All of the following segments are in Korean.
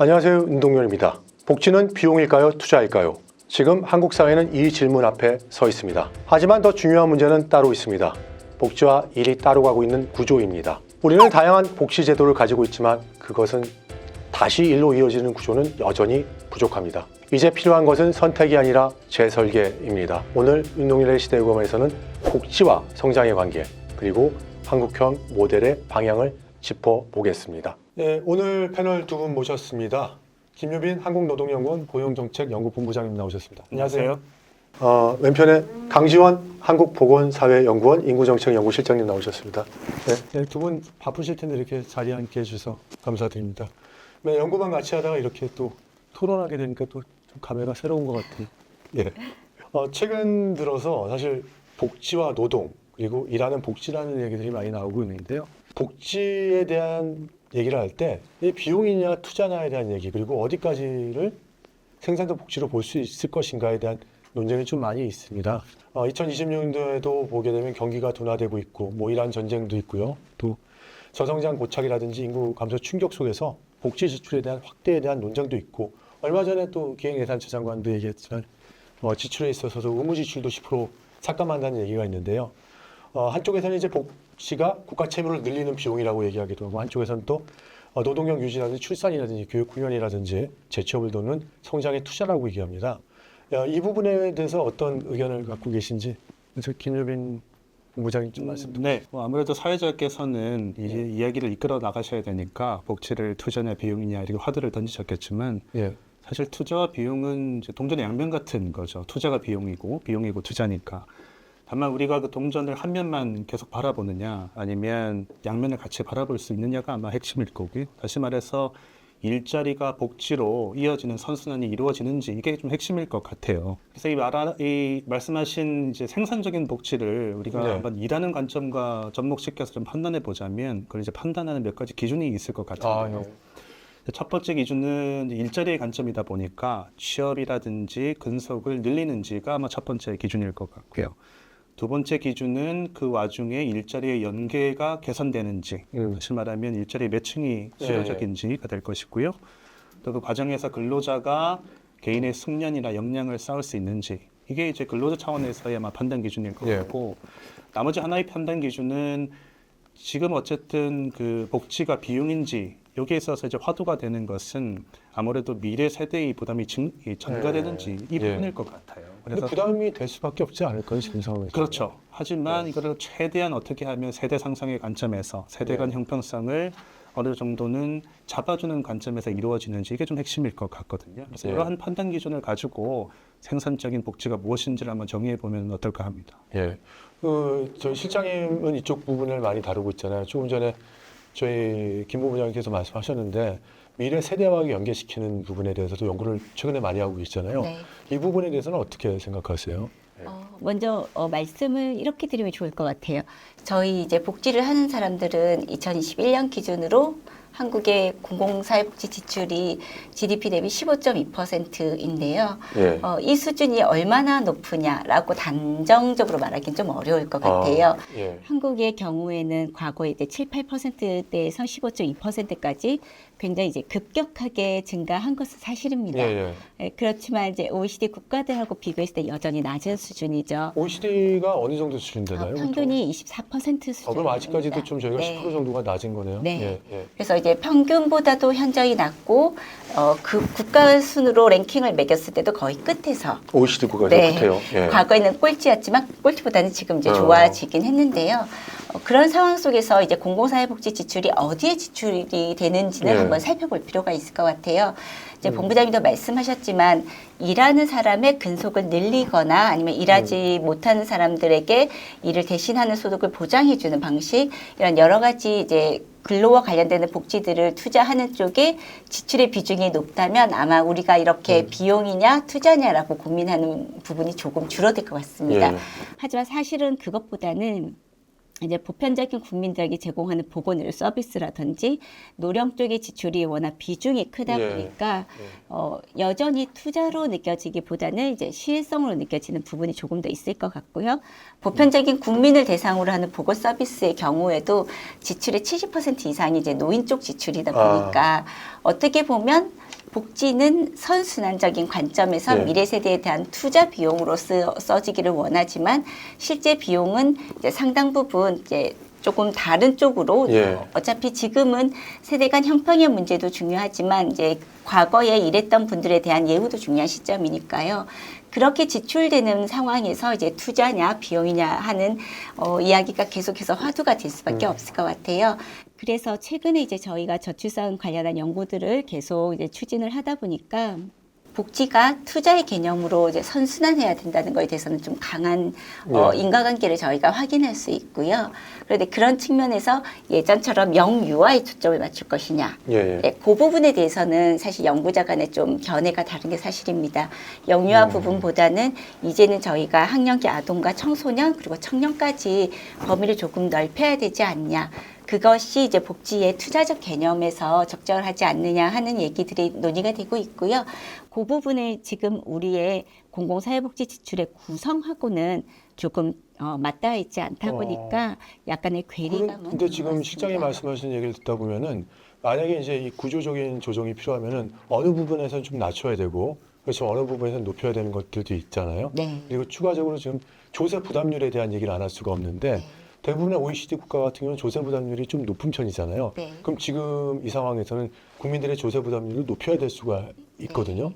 안녕하세요. 운동열입니다. 복지는 비용일까요? 투자일까요? 지금 한국 사회는 이 질문 앞에 서 있습니다. 하지만 더 중요한 문제는 따로 있습니다. 복지와 일이 따로 가고 있는 구조입니다. 우리는 다양한 복지 제도를 가지고 있지만 그것은 다시 일로 이어지는 구조는 여전히 부족합니다. 이제 필요한 것은 선택이 아니라 재설계입니다. 오늘 운동열의 시대유검에서는 복지와 성장의 관계 그리고 한국형 모델의 방향을 짚어보겠습니다. 네, 오늘 패널 두 분 모셨습니다. 김유빈 한국노동연구원 고용정책연구본부장님 나오셨습니다. 안녕하세요. 왼편에 강지원 한국보건사회연구원 인구정책연구실장님 나오셨습니다. 네, 두 분 바쁘실 텐데 이렇게 자리에 앉게 해주셔서 감사드립니다. 네, 연구만 같이 하다가 이렇게 또 토론하게 되니까 또 좀 감회가 새로운 것 같아요. 예. 최근 들어서 사실 복지와 노동 그리고 일하는 복지라는 얘기들이 많이 나오고 있는데요. 복지에 대한 얘기를 할 때 비용이냐 투자냐에 대한 얘기 그리고 어디까지를 생산적 복지로 볼 수 있을 것인가에 대한 논쟁이 좀 많이 있습니다. 2026년도에도 보게 되면 경기가 둔화되고 있고 뭐 이란 전쟁도 있고요. 또 저성장 고착이라든지 인구 감소 충격 속에서 복지 지출에 대한 확대에 대한 논쟁도 있고 얼마 전에 또 기획예산처 장관도 얘기했지만 지출에 있어서도 의무 지출도 10% 삭감한다는 얘기가 있는데요. 한쪽에서는 이제 복지가 국가 채무를 늘리는 비용이라고 얘기하기도 하고 한쪽에서는 또 노동력 유지라든지 출산이라든지 교육 훈련이라든지 재취업을 돕는 성장의 투자라고 얘기합니다. 이 부분에 대해서 어떤 의견을 갖고 계신지 김유빈 본부장님 좀 말씀. 네, 아무래도 사회자께서는 이 이야기를 이끌어 나가셔야 되니까 복지를 투자냐 비용이냐 이렇게 화두를 던지셨겠지만 사실 투자와 비용은 이제 동전의 양면 같은 거죠. 투자가 비용이고 투자니까. 다만 우리가 그 동전을 한 면만 계속 바라보느냐 아니면 양면을 같이 바라볼 수 있느냐가 아마 핵심일 거고요. 다시 말해서 일자리가 복지로 이어지는 선순환이 이루어지는지 이게 좀 핵심일 것 같아요. 그래서 이 말씀하신 이제 생산적인 복지를 우리가 한번 일하는 관점과 접목시켜서 좀 판단해 보자면 그걸 이제 판단하는 몇 가지 기준이 있을 것 같아요. 첫 번째 기준은 일자리의 관점이다 보니까 취업이라든지 근속을 늘리는지가 아마 첫 번째 기준일 것 같고요. 두 번째 기준은 그 와중에 일자리의 연계가 개선되는지, 다시 말하면 일자리 매칭이 수요적인지가 될 것이고요. 또 그 과정에서 근로자가 개인의 숙련이나 역량을 쌓을 수 있는지, 이게 이제 근로자 차원에서의 아마 판단 기준일 것 같고, 나머지 하나의 판단 기준은 지금 어쨌든 그 복지가 비용인지 여기에 있어서 이제 화두가 되는 것은 아무래도 미래 세대의 부담이 증가되는지 이 부분일 것 같아요. 그래서 부담이 될 수밖에 없지 않을까요, 지금 상황에서? 그렇죠. 하지만 이거를 최대한 어떻게 하면 세대 상상의 관점에서 세대 간 형평성을 어느 정도는 잡아주는 관점에서 이루어지는지 이게 좀 핵심일 것 같거든요. 그래서 이러한 판단 기준을 가지고 생산적인 복지가 무엇인지를 한번 정의해 보면 어떨까 합니다. 저희 실장님은 이쪽 부분을 많이 다루고 있잖아요. 조금 전에 저희 김 본부장님께서 말씀하셨는데 미래 세대와 연계시키는 부분에 대해서도 연구를 최근에 많이 하고 계시잖아요. 네. 이 부분에 대해서는 어떻게 생각하세요? 먼저 말씀을 이렇게 드리면 좋을 것 같아요. 저희 이제 복지를 하는 사람들은 2021년 기준으로 한국의 공공사회복지 지출이 GDP 대비 15.2%인데요. 이 수준이 얼마나 높으냐라고 단정적으로 말하기는 좀 어려울 것 같아요. 한국의 경우에는 과거에 이제 7, 8%대에서 15.2%까지 굉장히 이제 급격하게 증가한 것은 사실입니다. 그렇지만 이제 OECD 국가들하고 비교했을 때 여전히 낮은 수준이죠. OECD가 어느 정도 수준 되나요? 평균이 24% 수준. 그럼 아직까지도 좀 저희가 10% 정도가 낮은 거네요. 그래서 이제 평균보다도 현저히 낮고 그 국가 순으로 랭킹을 매겼을 때도 거의 끝에서 OECD 국가에서 끝에요. 과거에는 꼴찌였지만 꼴찌보다는 지금 이제 좋아지긴 했는데요. 그런 상황 속에서 이제 공공사회복지 지출이 어디에 지출이 되는지는 한번 살펴볼 필요가 있을 것 같아요. 이제 본부장님도 말씀하셨지만 일하는 사람의 근속을 늘리거나 아니면 일하지 못하는 사람들에게 일을 대신하는 소득을 보장해주는 방식 이런 여러 가지 이제 근로와 관련되는 복지들을 투자하는 쪽에 지출의 비중이 높다면 아마 우리가 이렇게 비용이냐 투자냐라고 고민하는 부분이 조금 줄어들 것 같습니다. 하지만 사실은 그것보다는 이제 보편적인 국민들에게 제공하는 보건 서비스라든지 노령 쪽의 지출이 워낙 비중이 크다 보니까 여전히 투자로 느껴지기보다는 이제 시혜성으로 느껴지는 부분이 조금 더 있을 것 같고요. 보편적인 국민을 대상으로 하는 보건 서비스의 경우에도 지출의 70% 이상이 이제 노인 쪽 지출이다 보니까 어떻게 보면 복지는 선순환적인 관점에서 예. 미래 세대에 대한 투자 비용으로 써지기를 원하지만 실제 비용은 이제 상당 부분 이제 조금 다른 쪽으로 예. 어차피 지금은 세대 간 형평의 문제도 중요하지만 이제 과거에 일했던 분들에 대한 예우도 중요한 시점이니까요. 그렇게 지출되는 상황에서 이제 투자냐 비용이냐 하는 이야기가 계속해서 화두가 될 수밖에 없을 것 같아요. 그래서 최근에 이제 저희가 저출산 관련한 연구들을 계속 이제 추진을 하다 보니까 복지가 투자의 개념으로 이제 선순환해야 된다는 것에 대해서는 좀 강한 인과관계를 저희가 확인할 수 있고요. 그런데 그런 측면에서 예전처럼 영유아에 초점을 맞출 것이냐, 예. 예, 그 부분에 대해서는 사실 연구자 간에 좀 견해가 다른 게 사실입니다. 영유아 부분보다는 이제는 저희가 학령기 아동과 청소년 그리고 청년까지 범위를 조금 넓혀야 되지 않냐. 그것이 이제 복지의 투자적 개념에서 적절하지 않느냐 하는 얘기들이 논의가 되고 있고요. 그 부분을 지금 우리의 공공사회복지 지출의 구성하고는 조금 맞닿아 있지 않다 보니까 약간의 괴리감은. 근데 지금 있는 것 실장이 같습니다. 말씀하신 얘기를 듣다 보면은 만약에 이제 이 구조적인 조정이 필요하면은 어느 부분에서는 좀 낮춰야 되고 그렇죠 어느 부분에서는 높여야 되는 것들도 있잖아요. 네. 그리고 추가적으로 지금 조세 부담률에 대한 얘기를 안 할 수가 없는데 네. 대부분의 OECD 국가 같은 경우는 조세 부담률이 좀 높은 편이잖아요. 네. 그럼 지금 이 상황에서는 국민들의 조세 부담률을 높여야 될 수가 있거든요. 네.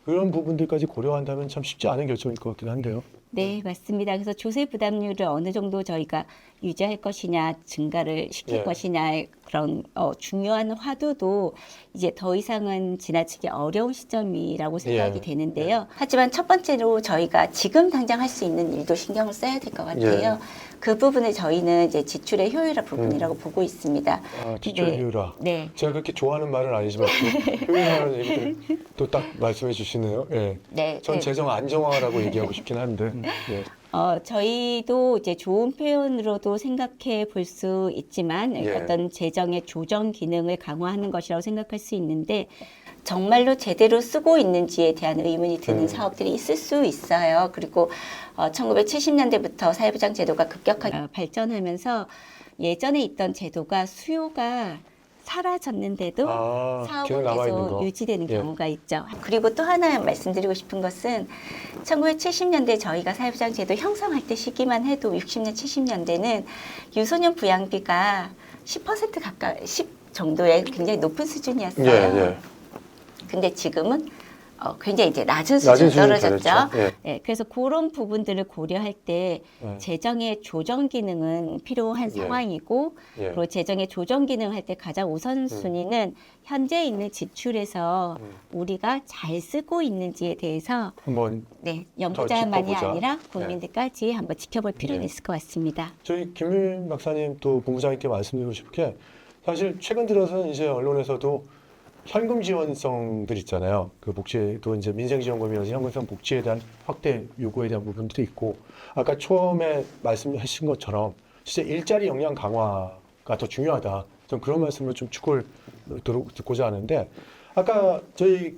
그런 부분들까지 고려한다면 참 쉽지 않은 결정일 것 같긴 한데요. 네, 맞습니다. 그래서 조세 부담률을 어느 정도 저희가 유지할 것이냐, 증가를 시킬 예. 것이냐 그런 중요한 화두도 이제 더 이상은 지나치기 어려운 시점이라고 생각이 예. 되는데요. 하지만 첫 번째로 저희가 지금 당장 할 수 있는 일도 신경을 써야 될 것 같아요. 그 부분을 저희는 이제 지출의 효율화 부분이라고 보고 있습니다. 아, 지출 네. 효율화. 네. 제가 그렇게 좋아하는 말은 아니지만 또 효율화라는 얘기를 또 딱 말씀해 주시네요. 예. 네. 전 네. 재정 안정화라고 얘기하고 싶긴 한데. 예. 저희도 이제 좋은 표현으로도 생각해 볼 수 있지만 예. 어떤 재정의 조정 기능을 강화하는 것이라고 생각할 수 있는데 정말로 제대로 쓰고 있는지에 대한 의문이 드는 사업들이 있을 수 있어요. 그리고 1970년대부터 사회보장 제도가 급격하게 발전하면서 예전에 있던 제도가 수요가 사라졌는데도 기억 사업은 남아 있는 계속 거. 유지되는 예. 경우가 있죠. 그리고 또 하나 말씀드리고 싶은 것은 1970년대 저희가 사회보장 제도 형성할 때 시기만 해도 60년, 70년대는 유소년 부양비가 10% 가까이 10 정도의 굉장히 높은 수준이었어요. 예. 근데 지금은 굉장히 이제 낮은 수준으로 떨어졌죠. 수준이 예. 예, 그래서 그런 부분들을 고려할 때 예. 재정의 조정 기능은 필요한 예. 상황이고 예. 그리고 재정의 조정 기능을 할 때 가장 우선순위는 현재 있는 지출에서 우리가 잘 쓰고 있는지에 대해서 한번 네, 연구자만이 짚어보자. 아니라 국민들까지 한번 지켜볼 필요는 네. 있을 것 같습니다. 저희 김민 박사님 또 본부장님께 말씀드리고 싶은 게 사실 최근 들어서는 이제 언론에서도 현금 지원성들 있잖아요. 그 복지도 이제 민생지원금이라든지 현금성 복지에 대한 확대 요구에 대한 부분들이 있고 아까 처음에 말씀하신 것처럼 진짜 일자리 역량 강화가 더 중요하다. 전 그런 말씀을 좀 축을 듣고자 하는데 아까 저희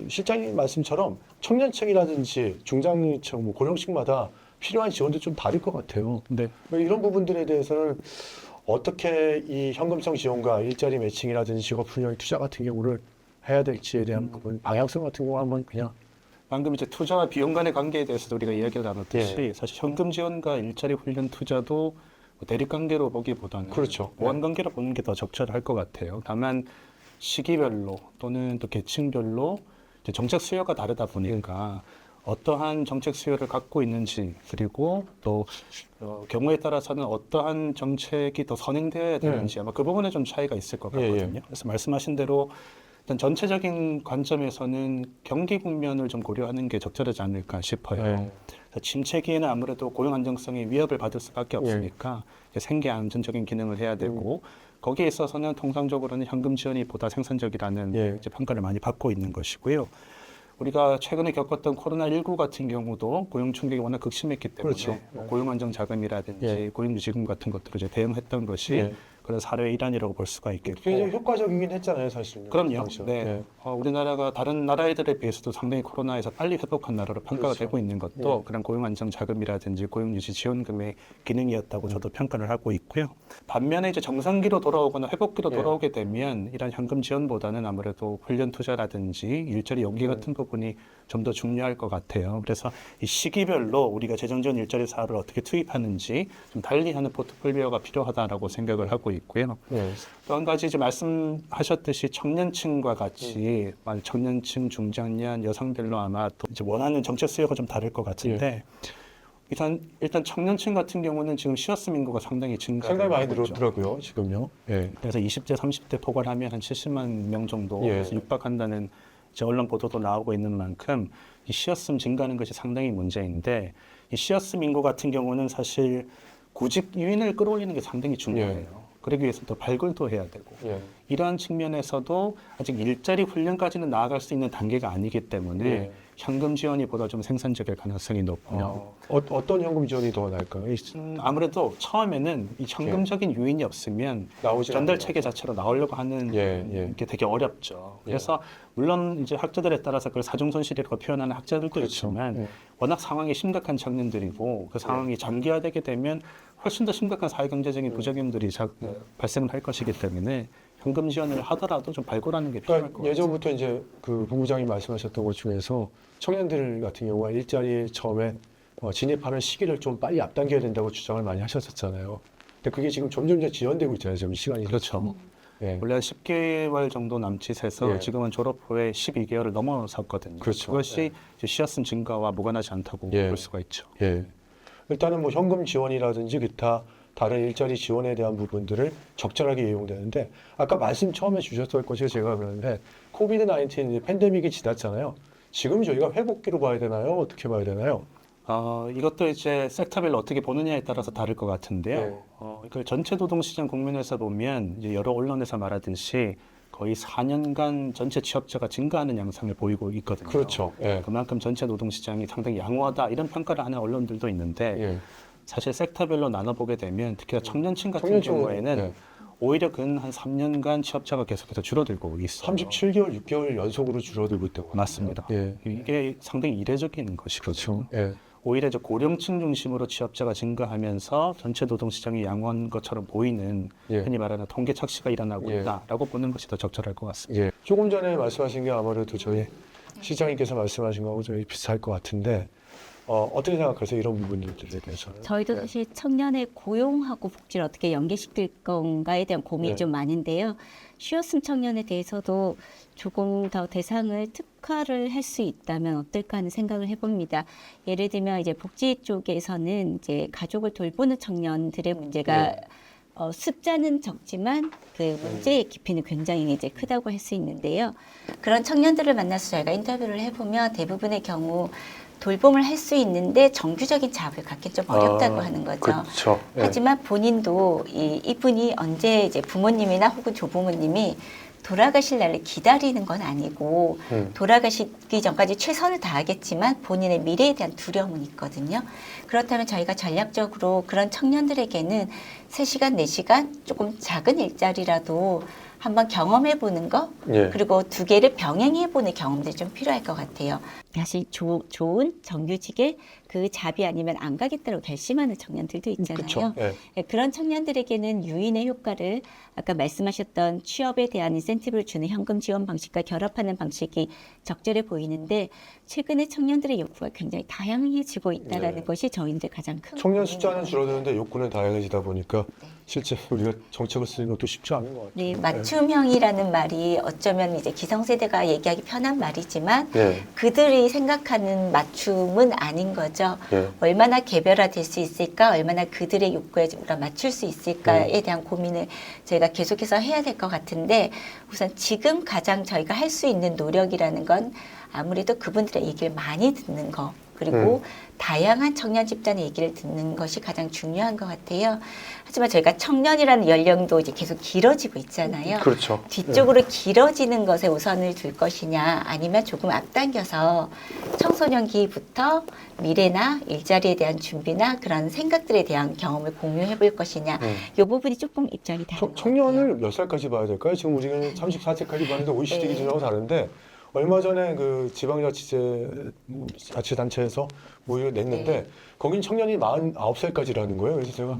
실장님 말씀처럼 청년층이라든지 중장년층, 뭐 고령층마다 필요한 지원도 좀 다를 것 같아요. 네. 이런 부분들에 대해서는 어떻게 이 현금성 지원과 일자리 매칭이라든지 직업 훈련 투자 같은 경우를 해야 될지에 대한 부분 방향성 같은 거 한번 그냥 방금 이제 투자와 비용 간의 관계에 대해서도 우리가 이야기를 나눴듯이 예. 사실 현금 지원과 일자리 훈련 투자도 대립 관계로 보기보다는 그렇죠. 보완 관계로 보는 게 더 적절할 것 같아요. 다만 시기별로 또는 또 계층별로 이제 정책 수요가 다르다 보니까 어떠한 정책 수요를 갖고 있는지 그리고 또 경우에 따라서는 어떠한 정책이 더 선행되어야 되는지 아마 그 부분에 좀 차이가 있을 것 같거든요. 그래서 말씀하신 대로 일단 전체적인 관점에서는 경기 국면을 좀 고려하는 게 적절하지 않을까 싶어요. 그래서 침체기에는 아무래도 고용 안정성이 위협을 받을 수밖에 없으니까 이제 생계 안전적인 기능을 해야 되고 거기에 있어서는 통상적으로는 현금 지원이 보다 생산적이라는 이제 평가를 많이 받고 있는 것이고요. 우리가 최근에 겪었던 코로나19 같은 경우도 고용 충격이 워낙 극심했기 때문에 그렇죠. 고용 안정 자금이라든지 고용 유지금 같은 것들을 이제 대응했던 것이 그런 사례의 일환이라고 볼 수가 있겠고. 굉장히 효과적이긴 했잖아요, 사실은. 그럼요. 당시에. 네. 예. 우리나라가 다른 나라들에 비해서도 상당히 코로나에서 빨리 회복한 나라로 평가가 그렇죠. 되고 있는 것도 그런 고용안정자금이라든지 고용유지 지원금의 기능이었다고 저도 평가를 하고 있고요. 반면에 이제 정상기로 돌아오거나 회복기로 돌아오게 되면 이런 현금 지원보다는 아무래도 훈련 투자라든지 일자리 연계 같은 부분이 좀 더 중요할 것 같아요. 그래서 이 시기별로 우리가 재정지원 일자리 사업을 어떻게 투입하는지 좀 달리하는 포트폴리오가 필요하다라고 생각을 하고 있고요. 예. 또 한 가지 이제 말씀하셨듯이 청년층과 같이 청년층, 중장년, 여성들로 아마 또 이제 원하는 정책 수요가 좀 다를 것 같은데 일단 청년층 같은 경우는 지금 시어스 인구가 상당히 상당히 많이 하고 있죠. 늘었더라고요, 지금요. 예. 그래서 20대, 30대 포괄하면 한 70만 명 정도 예. 육박한다는 이제 언론 보도도 나오고 있는 만큼 이 시어스 증가하는 것이 상당히 문제인데 이 시어스 인구 같은 경우는 사실 구직 유인을 끌어올리는 게 상당히 중요해요. 그러기 위해서 또 발굴도 해야 되고 예. 이러한 측면에서도 아직 일자리 훈련까지는 나아갈 수 있는 단계가 아니기 때문에 예. 현금 지원이 보다 좀 생산적일 가능성이 높고요. 어떤 현금 지원이 더 나을까요? 아무래도 처음에는 이 현금적인 유인이 없으면 나오지 전달 체계 자체로 나오려고 하는 게 되게 어렵죠. 그래서 물론 이제 학자들에 따라서 그걸 사중 손실이라고 표현하는 학자들도 그렇죠. 있지만 워낙 상황이 심각한 청년들이고 그 상황이 장기화되게 되면 훨씬 더 심각한 사회경제적인 부작용들이 발생을 할 것이기 때문에 현금 지원을 하더라도 좀 발굴하는 게 필요할 것 그러니까 같아요. 예전부터 이제 그 본부장이 말씀하셨던 것 중에서 청년들 같은 경우가 일자리에 처음에 진입하는 시기를 좀 빨리 앞당겨야 된다고 주장을 많이 하셨었잖아요. 근데 그게 지금 점점 지연되고 있잖아요. 지금 시간이. 그렇죠. 예. 원래 10개월 정도 남짓해서 예. 지금은 졸업 후에 12개월을 넘어섰거든요. 그렇죠. 그것이 이제 시어스 증가와 무관하지 않다고 예. 볼 수가 있죠. 예. 일단은 뭐 현금 지원이라든지 기타 다른 일자리 지원에 대한 부분들을 적절하게 이용되는데 아까 말씀 처음에 주셨던 것이 제가 그러는데 코비드-19 팬데믹이 지났잖아요. 지금 저희가 회복기로 봐야 되나요? 어떻게 봐야 되나요? 이것도 이제 섹터별로 어떻게 보느냐에 따라서 다를 것 같은데요. 네. 이걸 전체 노동시장 국면에서 보면 이제 여러 언론에서 말하듯이 거의 4년간 전체 취업자가 증가하는 양상을 보이고 있거든요. 그렇죠. 예. 그만큼 전체 노동시장이 상당히 양호하다 이런 평가를 하는 언론들도 있는데 예. 사실 섹터별로 나눠보게 되면 특히나 청년층 같은 청년층은- 경우에는 예. 오히려 근 한 3년간 취업자가 계속해서 줄어들고 있어요. 37개월, 6개월 연속으로 줄어들고 있다고. 맞습니다. 예. 이게 상당히 이례적인 것이거든요. 예. 오히려 이제 고령층 중심으로 취업자가 증가하면서 전체 노동시장이 양호한 것처럼 보이는 예. 흔히 말하는 통계 착시가 일어나고 예. 있다라고 보는 것이 더 적절할 것 같습니다. 예. 조금 전에 말씀하신 게 아무래도 저희 시장님께서 말씀하신 거하고 저희 비슷할 것 같은데 어떻게 생각하세요? 이런 부분들에 대해서는? 저희도 예. 사실 청년의 고용하고 복지를 어떻게 연계시킬 건가에 대한 고민이 네. 좀 많은데요. 쉬었음 청년에 대해서도 조금 더 대상을 특화를 할 수 있다면 어떨까 하는 생각을 해봅니다. 예를 들면 이제 복지 쪽에서는 이제 가족을 돌보는 청년들의 문제가 네. 숫자는 적지만 그 문제의 깊이는 굉장히 이제 크다고 할 수 있는데요. 그런 청년들을 만나서 저희가 인터뷰를 해보면 대부분의 경우 돌봄을 할 수 있는데 정규적인 자업을 갖기 좀 어렵다고 하는 거죠. 그렇죠. 예. 하지만 본인도 이분이 언제 이제 부모님이나 혹은 조부모님이 돌아가실 날을 기다리는 건 아니고 돌아가시기 전까지 최선을 다하겠지만 본인의 미래에 대한 두려움은 있거든요. 그렇다면 저희가 전략적으로 그런 청년들에게는 3시간, 4시간 조금 작은 일자리라도 한번 경험해보는 거 예. 그리고 2개를 병행해보는 경험들이 좀 필요할 것 같아요. 사실 좋은 정규직에 그 잡이 아니면 안 가겠다고 결심하는 청년들도 있잖아요. 그쵸. 예. 예, 그런 청년들에게는 유인의 효과를 아까 말씀하셨던 취업에 대한 인센티브를 주는 현금 지원 방식과 결합하는 방식이 적절해 보이는데 최근에 청년들의 욕구가 굉장히 다양해지고 있다는 네. 것이 저희들 가장 큰 청년 고민인 숫자는 것 줄어드는데 욕구는 다양해지다 보니까 네. 실제 우리가 정책을 쓰는 것도 쉽지 않은 것 같아요. 네, 맞춤형이라는 말이 어쩌면 이제 기성세대가 얘기하기 편한 말이지만 예. 그들이 생각하는 맞춤은 아닌 거죠. 예. 얼마나 개별화될 수 있을까, 얼마나 그들의 욕구에 우리가 맞출 수 있을까에 대한 고민을 저희가 계속해서 해야 될 것 같은데 우선 지금 가장 저희가 할 수 있는 노력이라는 건 아무래도 그분들의 얘기를 많이 듣는 거. 그리고 다양한 청년 집단의 얘기를 듣는 것이 가장 중요한 것 같아요. 하지만 저희가 청년이라는 연령도 이제 계속 길어지고 있잖아요. 그렇죠. 뒤쪽으로 길어지는 것에 우선을 둘 것이냐, 아니면 조금 앞당겨서 청소년기부터 미래나 일자리에 대한 준비나 그런 생각들에 대한 경험을 공유해 볼 것이냐, 이 부분이 조금 입장이 다른 것 같아요. 청년을 몇 살까지 봐야 될까요? 지금 우리는 34세까지 봤는데 OECD 기준하고 다른데 얼마 전에 그 지방자치단체에서 모의를 냈는데 거긴 청년이 49살까지라는 거예요. 그래서 제가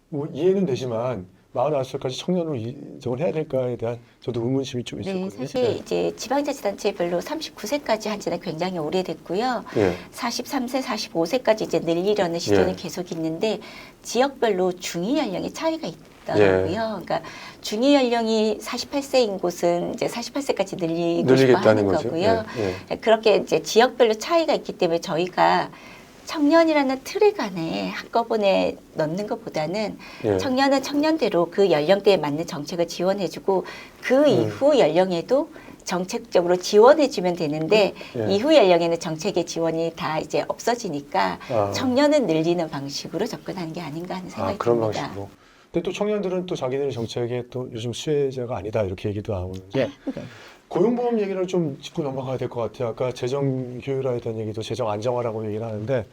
뭐 이해는 되지만 49살까지 청년으로 인정을 해야 될까에 대한 저도 의문심이 좀 있었거든요. 네, 사실 이제 지방자치단체별로 39세까지 한 지는 굉장히 오래됐고요. 43세, 45세까지 이제 늘리려는 시도는 계속 있는데 지역별로 중위 연령의 차이가 있더라고요. 그러니까 중위 연령이 48세인 곳은 이제 48세까지 늘리고 싶어 하는 거고요. 그렇게 이제 지역별로 차이가 있기 때문에 저희가 청년이라는 틀 안에 한꺼번에 넣는 것보다는 청년은 청년대로 그 연령대에 맞는 정책을 지원해주고 그 이후 연령에도 정책적으로 지원해주면 되는데 이후 연령에는 정책의 지원이 다 이제 없어지니까 청년은 늘리는 방식으로 접근하는 게 아닌가 하는 생각이 그런 듭니다. 방식으로. 근데 또 청년들은 또 자기들 정책에 또 요즘 수혜자가 아니다 이렇게 얘기도 나오는데 고용보험 얘기를 좀 짚고 넘어가야 될 것 같아요. 아까 재정 효율화에 대한 얘기도 재정 안정화라고 얘기를 하는데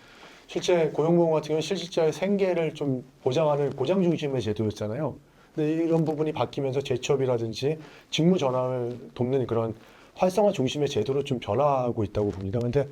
실제 고용보험 같은 경우는 실질자의 생계를 좀 보장하는 보장 중심의 제도였잖아요. 근데 이런 부분이 바뀌면서 재취업이라든지 직무 전환을 돕는 그런 활성화 중심의 제도로 좀 변화하고 있다고 봅니다. 근데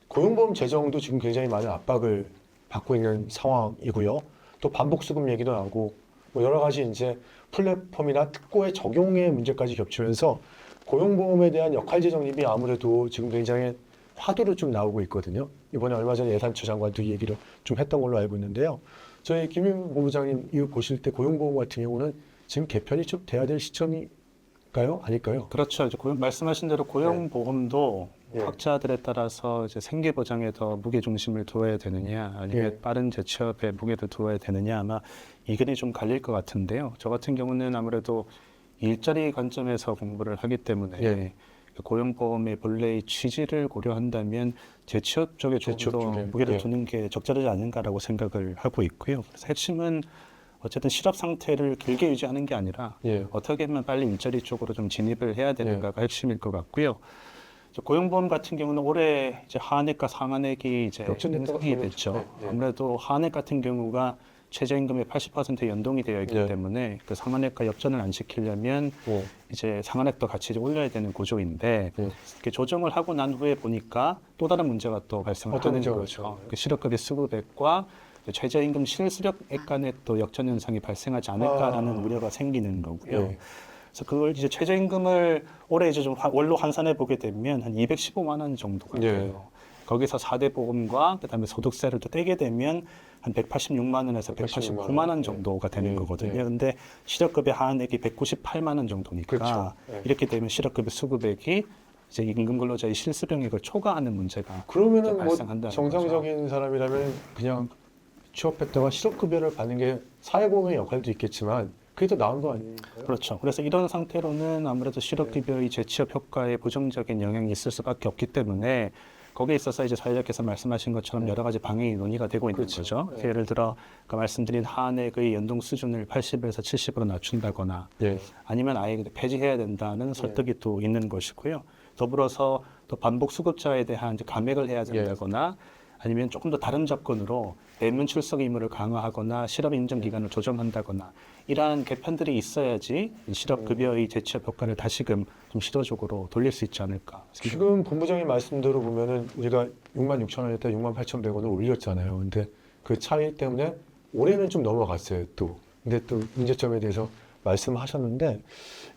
고용보험 재정도 지금 굉장히 많은 압박을 받고 있는 상황이고요. 또 반복수급 얘기도 나오고 뭐 여러 가지 이제 플랫폼이나 특고의 적용의 문제까지 겹치면서 고용보험에 대한 역할제 정립이 아무래도 지금 굉장히 화두로 좀 나오고 있거든요. 이번에 얼마 전에 예산처 장관도 이 얘기를 좀 했던 걸로 알고 있는데요. 저희 김윤 본부장님 이거 보실 때 고용보험 같은 경우는 지금 개편이 좀 돼야 될 시점일까요? 아닐까요? 그렇죠. 이제 말씀하신 대로 고용보험도 확자들에 따라서 이제 생계 보장에 더 무게 중심을 두어야 되느냐, 아니면 빠른 재취업에 무게를 두어야 되느냐, 아마 이견이 좀 갈릴 것 같은데요. 저 같은 경우는 아무래도 일자리 관점에서 공부를 하기 때문에 고용보험의 본래의 취지를 고려한다면 재취업 쪽에 좀 더 무게를 두는 게 적절하지 않은가라고 생각을 하고 있고요. 그래서 핵심은 어쨌든 실업 상태를 길게 유지하는 게 아니라 어떻게 하면 빨리 일자리 쪽으로 좀 진입을 해야 되는가가 핵심일 것 같고요. 고용보험 같은 경우는 올해 이제 하한액과 상한액이 이제 인상이 됐죠. 아무래도 하한액 같은 경우가 최저임금의 80% 연동이 되어 있기 때문에 그 상한액과 역전을 안 시키려면 이제 상한액도 같이 이제 올려야 되는 구조인데 이렇게 조정을 하고 난 후에 보니까 또 다른 문제가 또 발생을 하는 거죠. 그 실업급여 수급액과 최저임금 실수령액 간에 또 역전 현상이 발생하지 않을까라는 우려가 생기는 거고요. 그래서 그걸 이제 최저임금을 올해 이제 좀 월로 환산해 보게 되면 한 215만 원 정도가 돼요. 거기서 4대 보험과 그다음에 소득세를 또 떼게 되면 한 186만 원에서 189만 원 정도가 되는 거거든요. 근데 실업급여 하한액이 198만 원 정도니까 이렇게 되면 실업급여 수급액이 이제 임금 근로자의 실수령액을 초과하는 문제가 그러면은 뭐 발생한다는 정상적인 거죠. 사람이라면 그냥 취업했다가 실업급여를 받는 게 사회보험의 역할도 있겠지만 그게 더 나은 거 아닌가요? 그렇죠. 그래서 이런 상태로는 아무래도 실업급여의 재취업 효과에 부정적인 영향이 있을 수밖에 없기 때문에 거기에 있어서 이제 사회자께서 말씀하신 것처럼 여러 가지 방향이 논의가 되고 있는 거죠. 예를 들어 그 말씀드린 하한액의 연동 수준을 80에서 70으로 낮춘다거나 아니면 아예 폐지해야 된다는 설득이 또 있는 것이고요. 더불어서 또 반복 수급자에 대한 이제 감액을 해야 된다거나 아니면 조금 더 다른 접근으로 대면 출석 의무를 강화하거나 실업 인정 기간을 조정한다거나 이러한 개편들이 있어야지 실업급여의 재취업 효과를 다시금 좀 시도적으로 돌릴 수 있지 않을까. 지금 본부장님 말씀대로 보면은 우리가 6만 6천 원에다 6만 8,100원을 올렸잖아요. 근데 그 차이 때문에 올해는 좀 넘어갔어요. 또 근데 또 문제점에 대해서 말씀하셨는데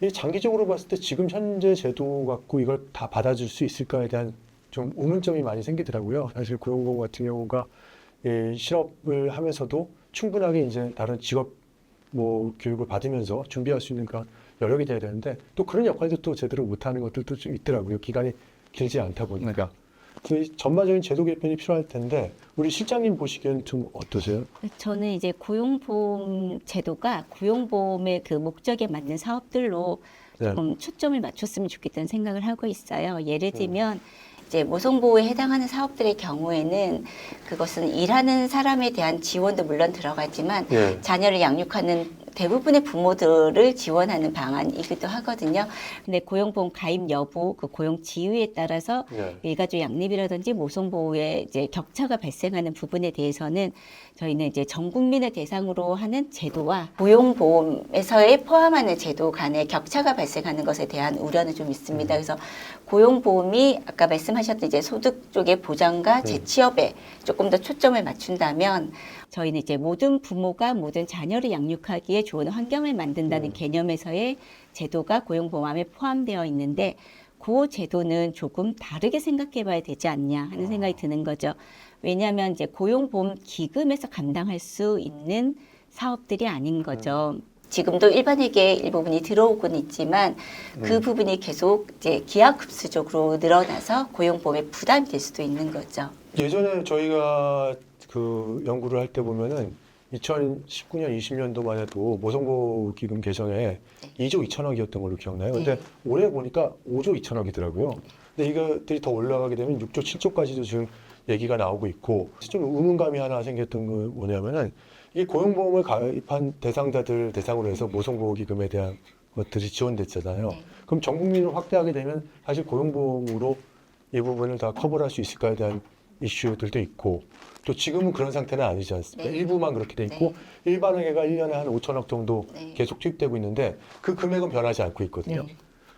이 장기적으로 봤을 때 지금 현재 제도 갖고 이걸 다 받아줄 수 있을까에 대한 좀 의문점이 많이 생기더라고요. 사실 고용보험 같은 경우가 실업을 하면서도 충분하게 이제 다른 직업 뭐 교육을 받으면서 준비할 수 있는 그런 여력이 돼야 되는데 또 그런 역할도 또 제대로 못하는 것들도 좀 있더라고요. 기간이 길지 않다 보니까. 그래서 전반적인 제도 개편이 필요할 텐데 우리 실장님 보시기엔 좀 어떠세요? 저는 이제 고용보험 제도가 고용보험의 그 목적에 맞는 사업들로 조금 초점을 맞췄으면 좋겠다는 생각을 하고 있어요. 예를 들면 이제 모성보호에 해당하는 사업들의 경우에는 그것은 일하는 사람에 대한 지원도 물론 들어가지만 예. 자녀를 양육하는 대부분의 부모들을 지원하는 방안이기도 하거든요. 근데 고용보험 가입 여부, 그 고용 지위에 따라서 예. 일가족 양립이라든지 모성보호에 이제 격차가 발생하는 부분에 대해서는 저희는 이제 전 국민을 대상으로 하는 제도와 고용보험에서의 포함하는 제도 간의 격차가 발생하는 것에 대한 우려는 좀 있습니다. 그래서 고용보험이 아까 말씀하셨던 이제 소득 쪽의 보장과 재취업에 조금 더 초점을 맞춘다면 저희는 이제 모든 부모가 모든 자녀를 양육하기에 좋은 환경을 만든다는 개념에서의 제도가 고용보험에 포함되어 있는데 그 제도는 조금 다르게 생각해 봐야 되지 않냐 하는 생각이 드는 거죠. 왜냐하면 이제 고용보험 기금에서 감당할 수 있는 사업들이 아닌 거죠. 지금도 일반회계 일부분이 들어오고는 있지만 그 부분이 계속 이제 기하급수적으로 늘어나서 고용보험에 부담이 될 수도 있는 거죠. 예전에 저희가 그 연구를 할 때 보면은 2019년, 20년도만 해도 모성보호기금 개정에 2조 2천억이었던 걸로 기억나요. 근데 올해 보니까 5조 2천억이더라고요. 근데 이것들이 더 올라가게 되면 6조, 7조까지도 지금 얘기가 나오고 있고 좀 의문감이 하나 생겼던 건 뭐냐면은 이 고용보험을 가입한 대상자들 대상으로 해서 모성보호기금에 대한 것들이 지원됐잖아요. 네. 그럼 전 국민을 확대하게 되면 사실 고용보험으로 이 부분을 다 커버할 수 있을까에 대한 이슈들도 있고 또 지금은 그런 상태는 아니지 않습니까? 네. 일부만 그렇게 돼 있고 일반회계가 1년에 한 5천억 정도 네. 계속 투입되고 있는데 그 금액은 변하지 않고 있거든요. 네.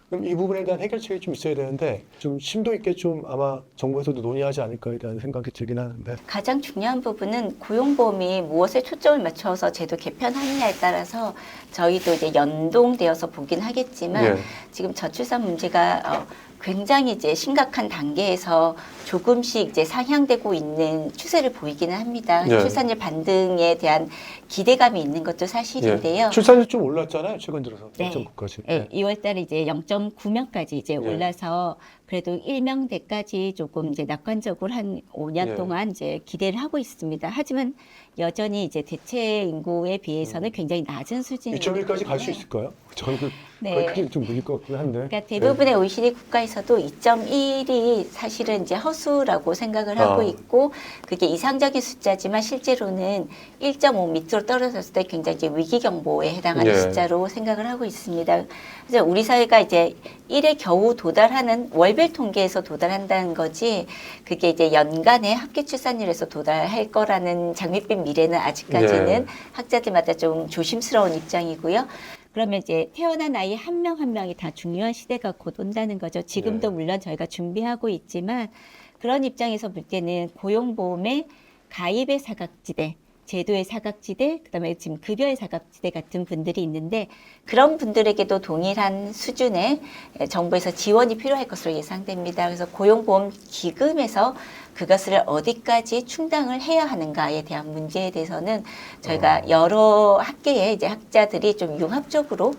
그럼 이 부분에 대한 해결책이 좀 있어야 되는데 좀 심도 있게 좀 아마 정부에서도 논의하지 않을까에 대한 생각이 들긴 하는데 가장 중요한 부분은 고용보험이 무엇에 초점을 맞춰서 제도 개편하느냐에 따라서 저희도 이제 연동되어서 보긴 하겠지만 예. 지금 저출산 문제가 굉장히 이제 심각한 단계에서 조금씩 이제 상향되고 있는 추세를 보이기는 합니다. 예. 출산율 반등에 대한 기대감이 있는 것도 사실인데요. 출산율 좀 올랐잖아요 최근 들어서 네. 0.9까지. 네, 2월달에 이제 0.9명까지 이제 예. 올라서 그래도 1명대까지 조금 이제 낙관적으로 한 5년 예. 동안 이제 기대를 하고 있습니다. 하지만 여전히 이제 대체 인구에 비해서는 굉장히 낮은 수준입니다. 2.1까지 갈 수 있을까요? 저는 네. 거의 그게 좀 무릴 것 같긴 한데. 그러니까 대부분의 OECD 국가에서도 2.1이 사실은 이제 허수라고 생각을 하고 있고 그게 이상적인 숫자지만 실제로는 1.5 밑으로 떨어졌을 때 굉장히 이제 위기 경보에 해당하는 예. 숫자로 생각을 하고 있습니다. 그래서 우리 사회가 이제 1에 겨우 도달하는 월별 통계에서 도달한다는 거지 그게 이제 연간의 합계 출산율에서 도달할 거라는 장밋빛 미래는 아직까지는 예. 학자들마다 좀 조심스러운 입장이고요. 그러면 이제 태어난 아이 한 명 한 명이 다 중요한 시대가 곧 온다는 거죠. 지금도 네. 물론 저희가 준비하고 있지만 그런 입장에서 볼 때는 고용보험의 가입의 사각지대, 제도의 사각지대, 그다음에 지금 급여의 사각지대 같은 분들이 있는데 그런 분들에게도 동일한 수준의 정부에서 지원이 필요할 것으로 예상됩니다. 그래서 고용보험 기금에서 그것을 어디까지 충당을 해야 하는가에 대한 문제에 대해서는 저희가 여러 학계의 이제 학자들이 좀 융합적으로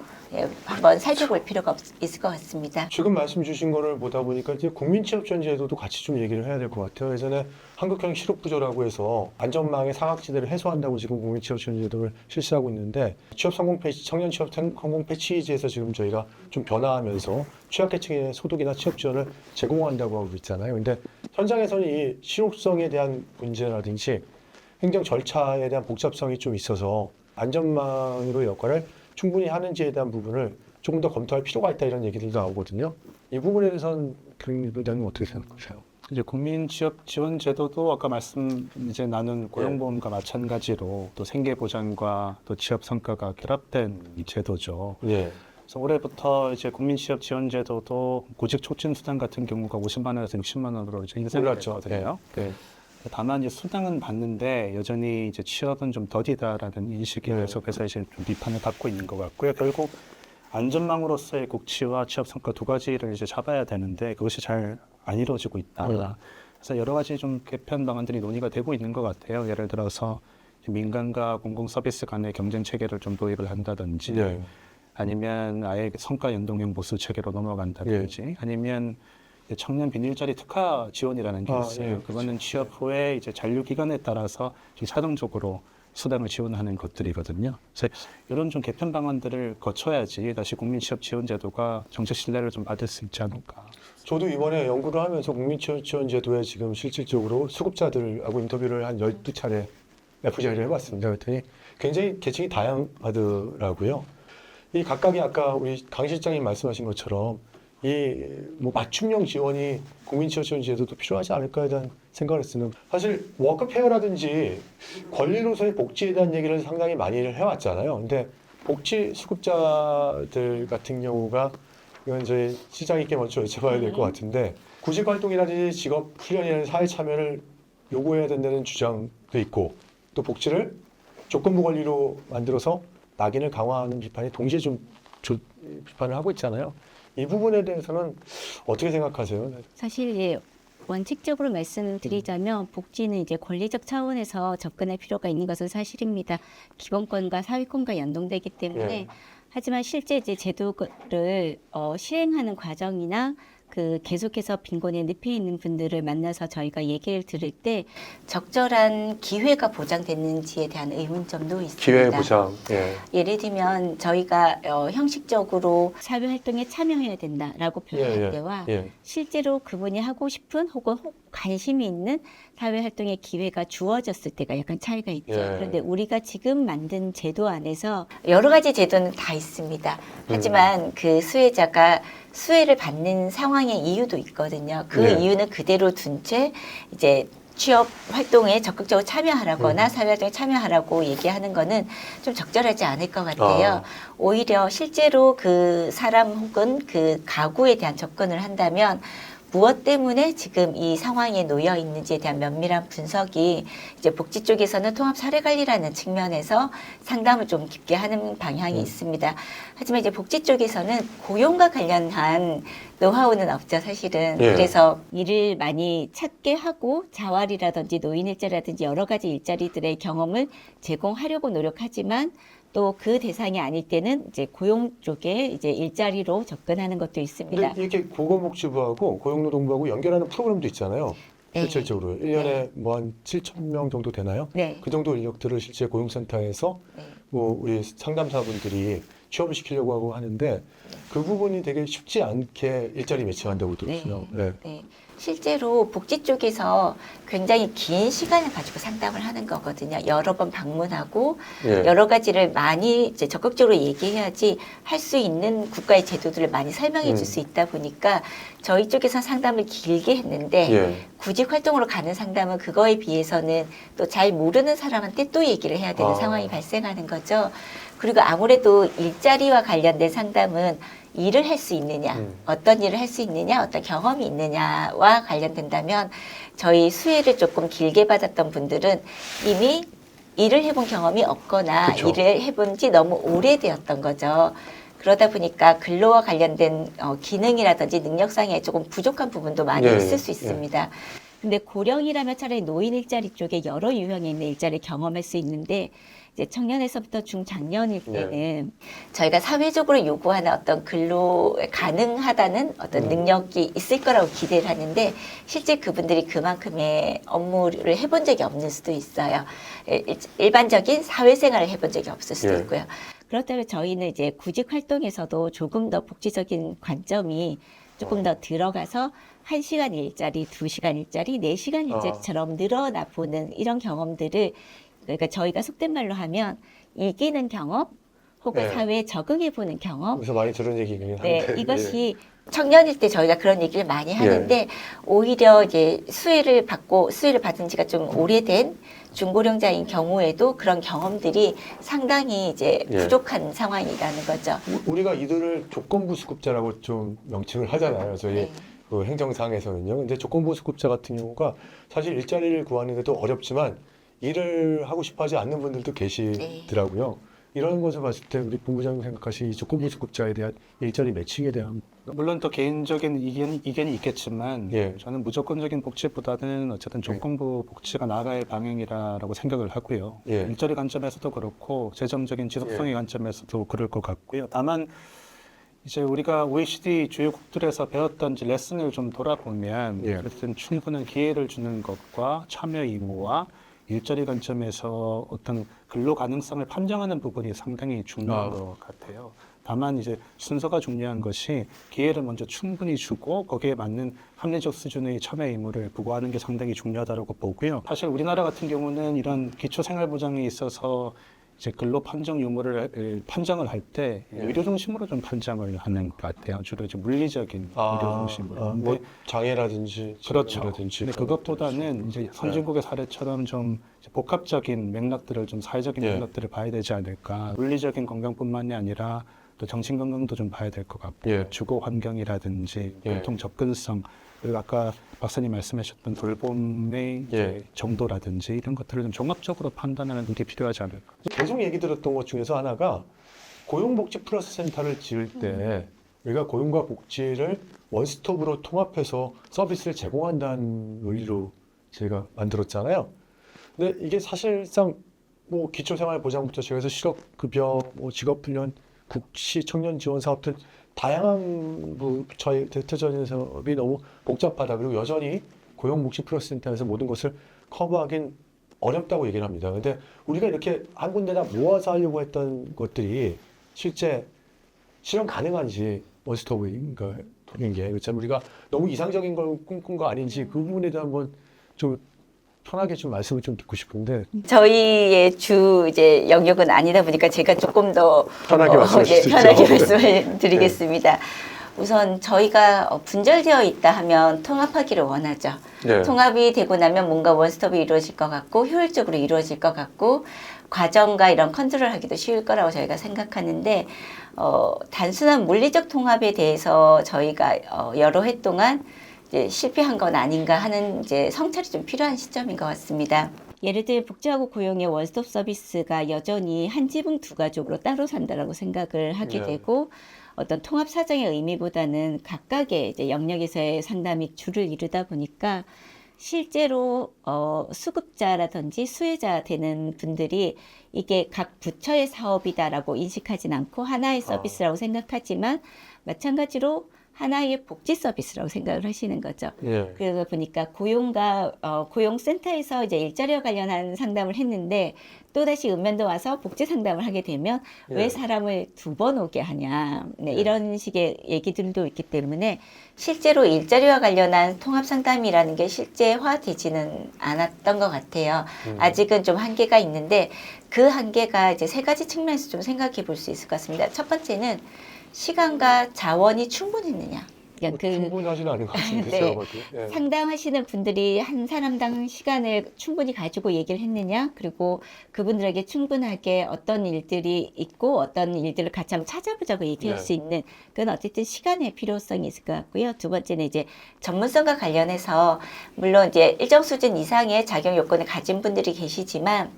한번 살펴볼 필요가 있을 것 같습니다. 지금 말씀 주신 거를 보다 보니까 이제 국민취업지원 제도도 같이 좀 얘기를 해야 될 것 같아요. 예전에 한국형 실업부조라고 해서 안전망의 사각지대를 해소한다고 지금 국민취업지원 제도를 실시하고 있는데 취업 성공 패치, 청년 취업 성공 패치지에서 지금 저희가 좀 변화하면서 취약계층의 소득이나 취업 지원을 제공한다고 하고 있잖아요. 근데 현장에서는 이 실효성에 대한 문제라든지 행정 절차에 대한 복잡성이 좀 있어서 안전망으로 역할을 충분히 하는지에 대한 부분을 조금 더 검토할 필요가 있다 이런 얘기들도 나오거든요. 이 부분에 대해서는 교수님은 어떻게 생각하세요? 이제 국민 취업 지원 제도도 아까 말씀 이제 나눈 고용보험과 마찬가지로 또 생계 보장과 또 취업 성과가 결합된 이 제도죠. 예. 그래서 올해부터 이제 국민 취업 지원 제도도 구직 촉진 수당 같은 경우가 50만 원에서 60만 원으로 이제 인상을 올랐죠. 했거든요. 네. 다만 이제 수당은 받는데 여전히 이제 취업은 좀 더디다라는 인식이 계속해서 이제 좀 비판을 받고 있는 것 같고요. 결국 안전망으로서의 국치와 취업 성과 두 가지를 이제 잡아야 되는데 그것이 잘 안 이루어지고 있다. 그래서 여러 가지 좀 개편 방안들이 논의가 되고 있는 것 같아요. 예를 들어서 민간과 공공 서비스 간의 경쟁 체계를 좀 도입을 한다든지, 네. 아니면 아예 성과 연동형 보수 체계로 넘어간다든지, 아니면 청년 비닐자리 특화 지원이라는 게 있어요. 예, 그거는 취업 후에 이제 잔류 기간에 따라서 자동적으로 수당을 지원하는 것들이거든요. 그래서 이런 좀 개편 방안들을 거쳐야지 다시 국민 취업 지원 제도가 정책 신뢰를 좀 받을 수 있지 않을까. 저도 이번에 연구를 하면서 국민지원제도에 지금 실질적으로 수급자들하고 인터뷰를 한 12차례 FGI를 해봤습니다. 그랬더니 굉장히 계층이 다양하더라고요. 이 각각이 아까 우리 강 실장님 말씀하신 것처럼 이 뭐 맞춤형 지원이 국민지원제도도 필요하지 않을까에 대한 생각을 했으면 사실 워크페어라든지 권리로서의 복지에 대한 얘기를 상당히 많이 해왔잖아요. 근데 복지 수급자들 같은 경우가 이건 저희 시장님께 먼저 여쭤봐야 될 것 같은데 구직 활동이라든지 직업 훈련이라는 사회 참여를 요구해야 된다는 주장도 있고 또 복지를 조건부 권리로 만들어서 낙인을 강화하는 비판이 동시에 좀 비판을 하고 있잖아요. 이 부분에 대해서는 어떻게 생각하세요? 사실 예, 원칙적으로 말씀드리자면 복지는 이제 권리적 차원에서 접근할 필요가 있는 것은 사실입니다. 기본권과 사회권과 연동되기 때문에 예. 하지만 실제 이제 제도를 시행하는 과정이나 그 계속해서 빈곤에 늪에 있는 분들을 만나서 저희가 얘기를 들을 때 적절한 기회가 보장됐는지에 대한 의문점도 있습니다. 기회 보장. 예. 예를 들면 저희가 형식적으로 사회활동에 참여해야 된다라고 표현할 예, 예. 때와 예. 실제로 그분이 하고 싶은 혹은 관심이 있는 사회활동의 기회가 주어졌을 때가 약간 차이가 있죠. 예. 그런데 우리가 지금 만든 제도 안에서 여러 가지 제도는 다 있습니다. 하지만 그 수혜자가 수혜를 받는 상황의 이유도 있거든요. 그 예. 이유는 그대로 둔 채 이제 취업 활동에 적극적으로 참여하라거나 사회활동에 참여하라고 얘기하는 거는 좀 적절하지 않을 것 같아요. 오히려 실제로 그 사람 혹은 그 가구에 대한 접근을 한다면 무엇 때문에 지금 이 상황에 놓여 있는지에 대한 면밀한 분석이 이제 복지 쪽에서는 통합 사례 관리라는 측면에서 상담을 좀 깊게 하는 방향이 있습니다. 하지만 이제 복지 쪽에서는 고용과 관련한 노하우는 없죠, 사실은. 예. 그래서 일을 많이 찾게 하고 자활이라든지 노인 일자리라든지 여러 가지 일자리들의 경험을 제공하려고 노력하지만 또 그 대상이 아닐 때는 이제 고용 쪽에 이제 일자리로 접근하는 것도 있습니다. 근데 이렇게 보건복지부하고 고용노동부하고 연결하는 프로그램도 있잖아요. 네. 실질적으로 1년에 뭐 한 7,000명 정도 되나요? 네. 그 정도 인력들을 실제 고용센터에서 네. 뭐 우리 상담사분들이 취업을 시키려고 하고 하는데 그 부분이 되게 쉽지 않게 일자리 매칭한다고 들었어요. 네. 네. 실제로 복지 쪽에서 굉장히 긴 시간을 가지고 상담을 하는 거거든요. 여러 번 방문하고 예. 여러 가지를 많이 이제 적극적으로 얘기해야지 할 수 있는 국가의 제도들을 많이 설명해 줄 수 있다 보니까 저희 쪽에서 상담을 길게 했는데 예. 구직 활동으로 가는 상담은 그거에 비해서는 또 잘 모르는 사람한테 또 얘기를 해야 되는 상황이 발생하는 거죠. 그리고 아무래도 일자리와 관련된 상담은 일을 할 수 있느냐, 어떤 일을 할 수 있느냐, 어떤 경험이 있느냐와 관련된다면 저희 수혜를 조금 길게 받았던 분들은 이미 일을 해본 경험이 없거나 그쵸. 일을 해본 지 너무 오래되었던 거죠. 그러다 보니까 근로와 관련된 기능이라든지 능력상에 조금 부족한 부분도 많이 예, 있을 수 예. 있습니다. 근데 고령이라면 차라리 노인 일자리 쪽에 여러 유형의 있는 일자리를 경험할 수 있는데 이제 청년에서부터 중장년일 때는 저희가 사회적으로 요구하는 어떤 근로 가능하다는 어떤 능력이 있을 거라고 기대를 하는데 실제 그분들이 그만큼의 업무를 해본 적이 없는 수도 있어요. 일반적인 사회생활을 해본 적이 없을 수도 예. 있고요. 그렇다면 저희는 이제 구직 활동에서도 조금 더 복지적인 관점이 조금 더 들어가서 1시간 일자리, 2시간 일자리, 4시간 일자리처럼 늘어나 보는 이런 경험들을 그러니까 저희가 속된 말로 하면 이기는 경험 혹은 네. 사회에 적응해보는 경험 그래서 많이 들은 얘기긴 네, 한데 이것이 청년일 때 저희가 그런 얘기를 많이 하는데 오히려 이제 수혜를 받은 지가 좀 오래된 중고령자인 경우에도 그런 경험들이 상당히 이제 예. 부족한 상황이라는 거죠. 우리가 이들을 조건부 수급자라고 좀 명칭을 하잖아요. 저희 네. 그 행정상에서는요. 근데 조건부 수급자 같은 경우가 사실 일자리를 구하는데도 어렵지만 일을 하고 싶어 하지 않는 분들도 계시더라고요. 이런 것을 봤을 때 우리 본부장님 생각하시는 이 조건부 수급자에 대한 일자리 매칭에 대한 물론 또 개인적인 이견이 있겠지만 예. 저는 무조건적인 복지보다는 어쨌든 조건부 복지가 나아갈 방향이라고 생각을 하고요. 예. 일자리 관점에서도 그렇고 재정적인 지속성의 관점에서도 그럴 것 같고요. 다만 이제 우리가 OECD 주요국들에서 배웠던 이제 레슨을 좀 돌아보면 예. 어쨌든 충분한 기회를 주는 것과 참여 의무와 일자리 관점에서 어떤 근로 가능성을 판정하는 부분이 상당히 중요한 것 같아요. 다만 이제 순서가 중요한 것이 기회를 먼저 충분히 주고 거기에 맞는 합리적 수준의 참여 의무를 부과하는 게 상당히 중요하다고 보고요. 사실 우리나라 같은 경우는 이런 기초생활보장에 있어서 이제 근로 판정 유무를 판정을 할 때 의료 중심으로 좀 판정을 하는 것 같아요. 주로 이제 물리적인 의료 중심으로. 뭐 장애라든지 그렇죠. 질병이라든지 근데 그것보다는 이제 선진국의 사례처럼 좀 복합적인 맥락들을 좀 사회적인 예. 맥락들을 봐야 되지 않을까. 물리적인 건강뿐만이 아니라 또 정신 건강도 좀 봐야 될 것 같고 예. 주거 환경이라든지 예. 교통 접근성 그리고 아까 박사님 말씀하셨던 돌봄의 예. 이제 정도라든지 이런 것들을 좀 종합적으로 판단하는 게 필요하지 않을까. 계속 얘기 들었던 것 중에서 하나가 고용복지 플러스 센터를 지을 때 우리가 고용과 복지를 원스톱으로 통합해서 서비스를 제공한다는 논리로 제가 만들었잖아요. 근데 이게 사실상 뭐 기초생활보장부터 시작해서 실업급여, 뭐 직업훈련, 국시 청년 지원 사업 등 다양한 뭐 저희 대표적인 사업이 너무 복잡하다. 그리고 여전히 고용복지 플러스 센터에서 모든 것을 커버하긴 어렵다고 얘기를 합니다. 근데 우리가 이렇게 한 군데다 모아서 하려고 했던 것들이 실제 실현 가능한지 원스톱인가 하는 게 그렇잖아요. 우리가 너무 이상적인 걸 꿈꾼 거 아닌지 그 부분에 대한 건 좀 편하게 좀 말씀을 좀 듣고 싶은데. 저희의 주 이제 영역은 아니다 보니까 제가 조금 더 편하게 말씀해 네, 주시죠. 편하게 말씀을 드리겠습니다. 우선 저희가 분절되어 있다 하면 통합하기를 원하죠. 네. 통합이 되고 나면 뭔가 원스톱이 이루어질 것 같고 효율적으로 이루어질 것 같고 과정과 이런 컨트롤하기도 쉬울 거라고 저희가 생각하는데 단순한 물리적 통합에 대해서 저희가 여러 해 동안 이제 실패한 건 아닌가 하는 이제 성찰이 좀 필요한 시점인 것 같습니다. 예를 들어 복지하고 고용의 원스톱 서비스가 여전히 한 지붕 두 가족으로 따로 산다라고 생각을 하게 네. 되고 어떤 통합 사정의 의미보다는 각각의 이제 영역에서의 상담이 주를 이루다 보니까 실제로 수급자라든지 수혜자 되는 분들이 이게 각 부처의 사업이다라고 인식하진 않고 하나의 서비스라고 생각하지만 마찬가지로 하나의 복지 서비스라고 생각을 하시는 거죠. 예. 그러다 보니까 고용과 고용센터에서 이제 일자리와 관련한 상담을 했는데 또다시 읍면도 와서 복지 상담을 하게 되면 예. 왜 사람을 두 번 오게 하냐. 네, 예. 이런 식의 얘기들도 있기 때문에 실제로 일자리와 관련한 통합 상담이라는 게 실제화되지는 않았던 것 같아요. 아직은 좀 한계가 있는데 그 한계가 이제 세 가지 측면에서 좀 생각해 볼 수 있을 것 같습니다. 첫 번째는 시간과 자원이 충분했느냐. 그러니까 그 충분하지는 않은 것 같은데 네. 제가 보기에. 예. 상담하시는 분들이 한 사람당 시간을 충분히 가지고 얘기를 했느냐, 그리고 그분들에게 충분하게 어떤 일들이 있고 어떤 일들을 같이 한번 찾아보자고 얘기할 네. 수 있는 그건 어쨌든 시간의 필요성이 있을 것 같고요. 두 번째는 이제 전문성과 관련해서 물론 이제 일정 수준 이상의 자격 요건을 가진 분들이 계시지만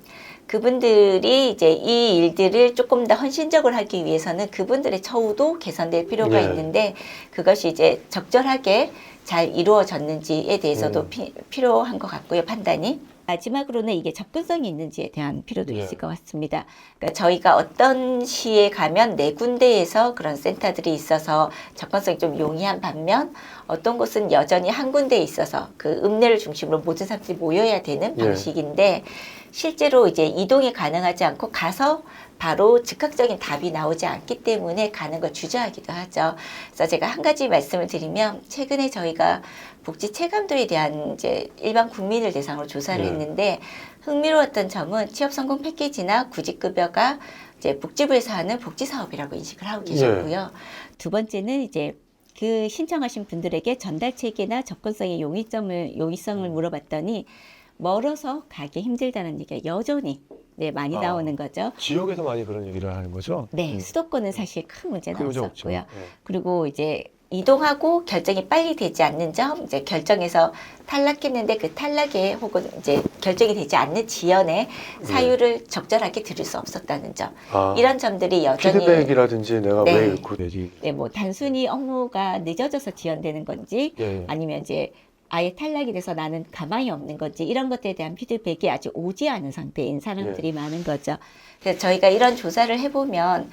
그분들이 이제 이 일들을 조금 더 헌신적으로 하기 위해서는 그분들의 처우도 개선될 필요가 네. 있는데 그것이 이제 적절하게 잘 이루어졌는지에 대해서도 필요한 것 같고요, 판단이. 마지막으로는 이게 접근성이 있는지에 대한 필요도 예. 있을 것 같습니다. 그러니까 저희가 어떤 시에 가면 네 군데에서 그런 센터들이 있어서 접근성이 좀 용이한 반면 어떤 곳은 여전히 한 군데에 있어서 그 읍내를 중심으로 모든 사람들이 모여야 되는 예. 방식인데 실제로 이제 이동이 가능하지 않고 가서 바로 즉각적인 답이 나오지 않기 때문에 가는 걸 주저하기도 하죠. 그래서 제가 한 가지 말씀을 드리면 최근에 저희가 복지 체감도에 대한 이제 일반 국민을 대상으로 조사를 네. 했는데 흥미로웠던 점은 취업 성공 패키지나 구직급여가 이제 복지부에서 하는 복지 사업이라고 인식을 하고 계셨고요. 두 번째는 이제 그 신청하신 분들에게 전달 체계나 접근성의 용이성을 물어봤더니 멀어서 가기 힘들다는 얘기가 여전히 많이 아. 나오는 거죠. 지역에서 많이 그런 얘기를 하는 거죠? 네, 수도권은 사실 큰 문제는 큰 문제 없었고요. 없죠. 예. 그리고 이제 이동하고 결정이 빨리 되지 않는 점, 이제 결정에서 탈락했는데 그 탈락에 혹은 이제 결정이 되지 않는 지연의 사유를 적절하게 들을 수 없었다는 점. 아, 이런 점들이 여전히 피드백이라든지 내가 네. 왜 이렇게 되지? 네, 뭐 단순히 업무가 늦어져서 지연되는 건지 예, 예. 아니면 이제 아예 탈락이 돼서 나는 가망이 없는 건지 이런 것들에 대한 피드백이 아직 오지 않은 상태인 사람들이 많은 거죠. 그래서 저희가 이런 조사를 해보면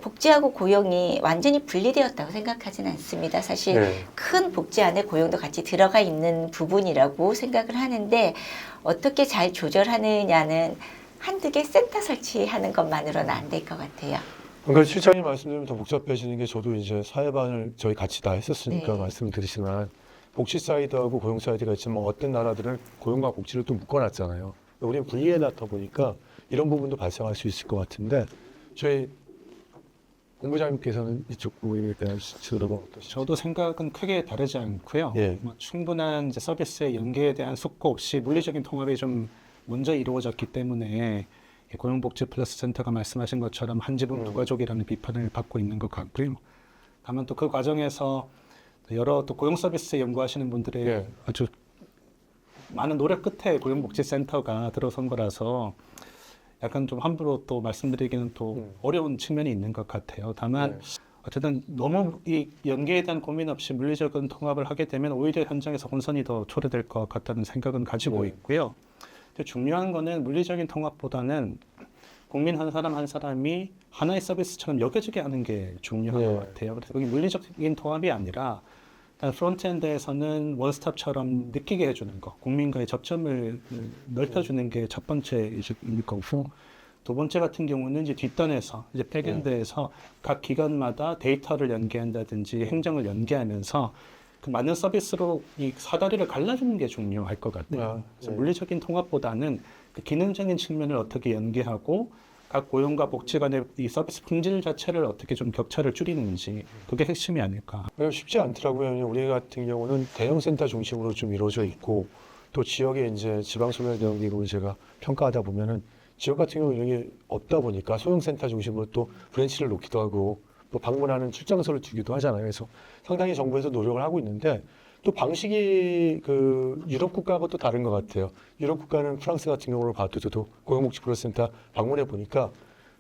복지하고 고용이 완전히 분리되었다고 생각하지는 않습니다. 사실 네. 큰 복지 안에 고용도 같이 들어가 있는 부분이라고 생각을 하는데 어떻게 잘 조절하느냐는 한두 개 센터 설치하는 것만으로는 안 될 것 같아요. 그러니까 실장님 말씀대로 더 복잡해지는 게 저도 이제 사회반을 저희 같이 다 했었으니까 네. 말씀드리지만 복지 사이드하고 고용 사이드가 있지만 어떤 나라들은 고용과 복지를 또 묶어놨잖아요. 우리는 분리해놨다 보니까 이런 부분도 발생할 수 있을 것 같은데 저희 본부장님께서는 이쪽 부분에 대한 들어가 어떠시죠? 저도 생각은 크게 다르지 않고요. 예. 뭐 충분한 이제 서비스의 연계에 대한 숙고 없이 물리적인 통합이 좀 먼저 이루어졌기 때문에 고용복지 플러스 센터가 말씀하신 것처럼 한 지붕 두 가족이라는 비판을 받고 있는 것 같고요. 다만 또 그 과정에서 여러 또 고용 서비스 연구하시는 분들의 예. 아주 많은 노력 끝에 고용복지센터가 들어선 거라서 약간 좀 함부로 또 말씀드리기는 또 어려운 측면이 있는 것 같아요. 다만 어쨌든 너무 이 연계에 대한 고민 없이 물리적인 통합을 하게 되면 오히려 현장에서 혼선이 더 초래될 것 같다는 생각은 가지고 있고요. 근데 중요한 거는 물리적인 통합보다는 국민 한 사람 한 사람이 하나의 서비스처럼 여겨지게 하는 게 중요한 것 같아요. 그래서 그게 물리적인 통합이 아니라 프론트엔드에서는 원스톱처럼 느끼게 해주는 거, 국민과의 접점을 넓혀주는 게 첫 번째일 거고, 두 번째 같은 경우는 이제 뒷단에서 이제 백엔드에서 각 기관마다 데이터를 연계한다든지 행정을 연계하면서 그 맞는 서비스로 이 사다리를 갈라주는 게 중요할 것 같아요. 그래서 물리적인 통합보다는 그 기능적인 측면을 어떻게 연계하고 각 고용과 복지 간의 이 서비스 품질 자체를 어떻게 좀 격차를 줄이는지 그게 핵심이 아닐까. 쉽지 않더라고요. 우리 같은 경우는 대형 센터 중심으로 좀 이루어져 있고 또 지역에 이제 지방소멸대학으로 제가 평가하다 보면은 지역 같은 경우 이런 게 없다 보니까 소형 센터 중심으로 또 브랜치를 놓기도 하고 또 방문하는 출장소를 두기도 하잖아요. 그래서 상당히 정부에서 노력을 하고 있는데 또 방식이 그 유럽 국가하고 또 다른 것 같아요. 유럽 국가는 프랑스 같은 경우를 봐도 저도 고용복지플러스센터 방문해 보니까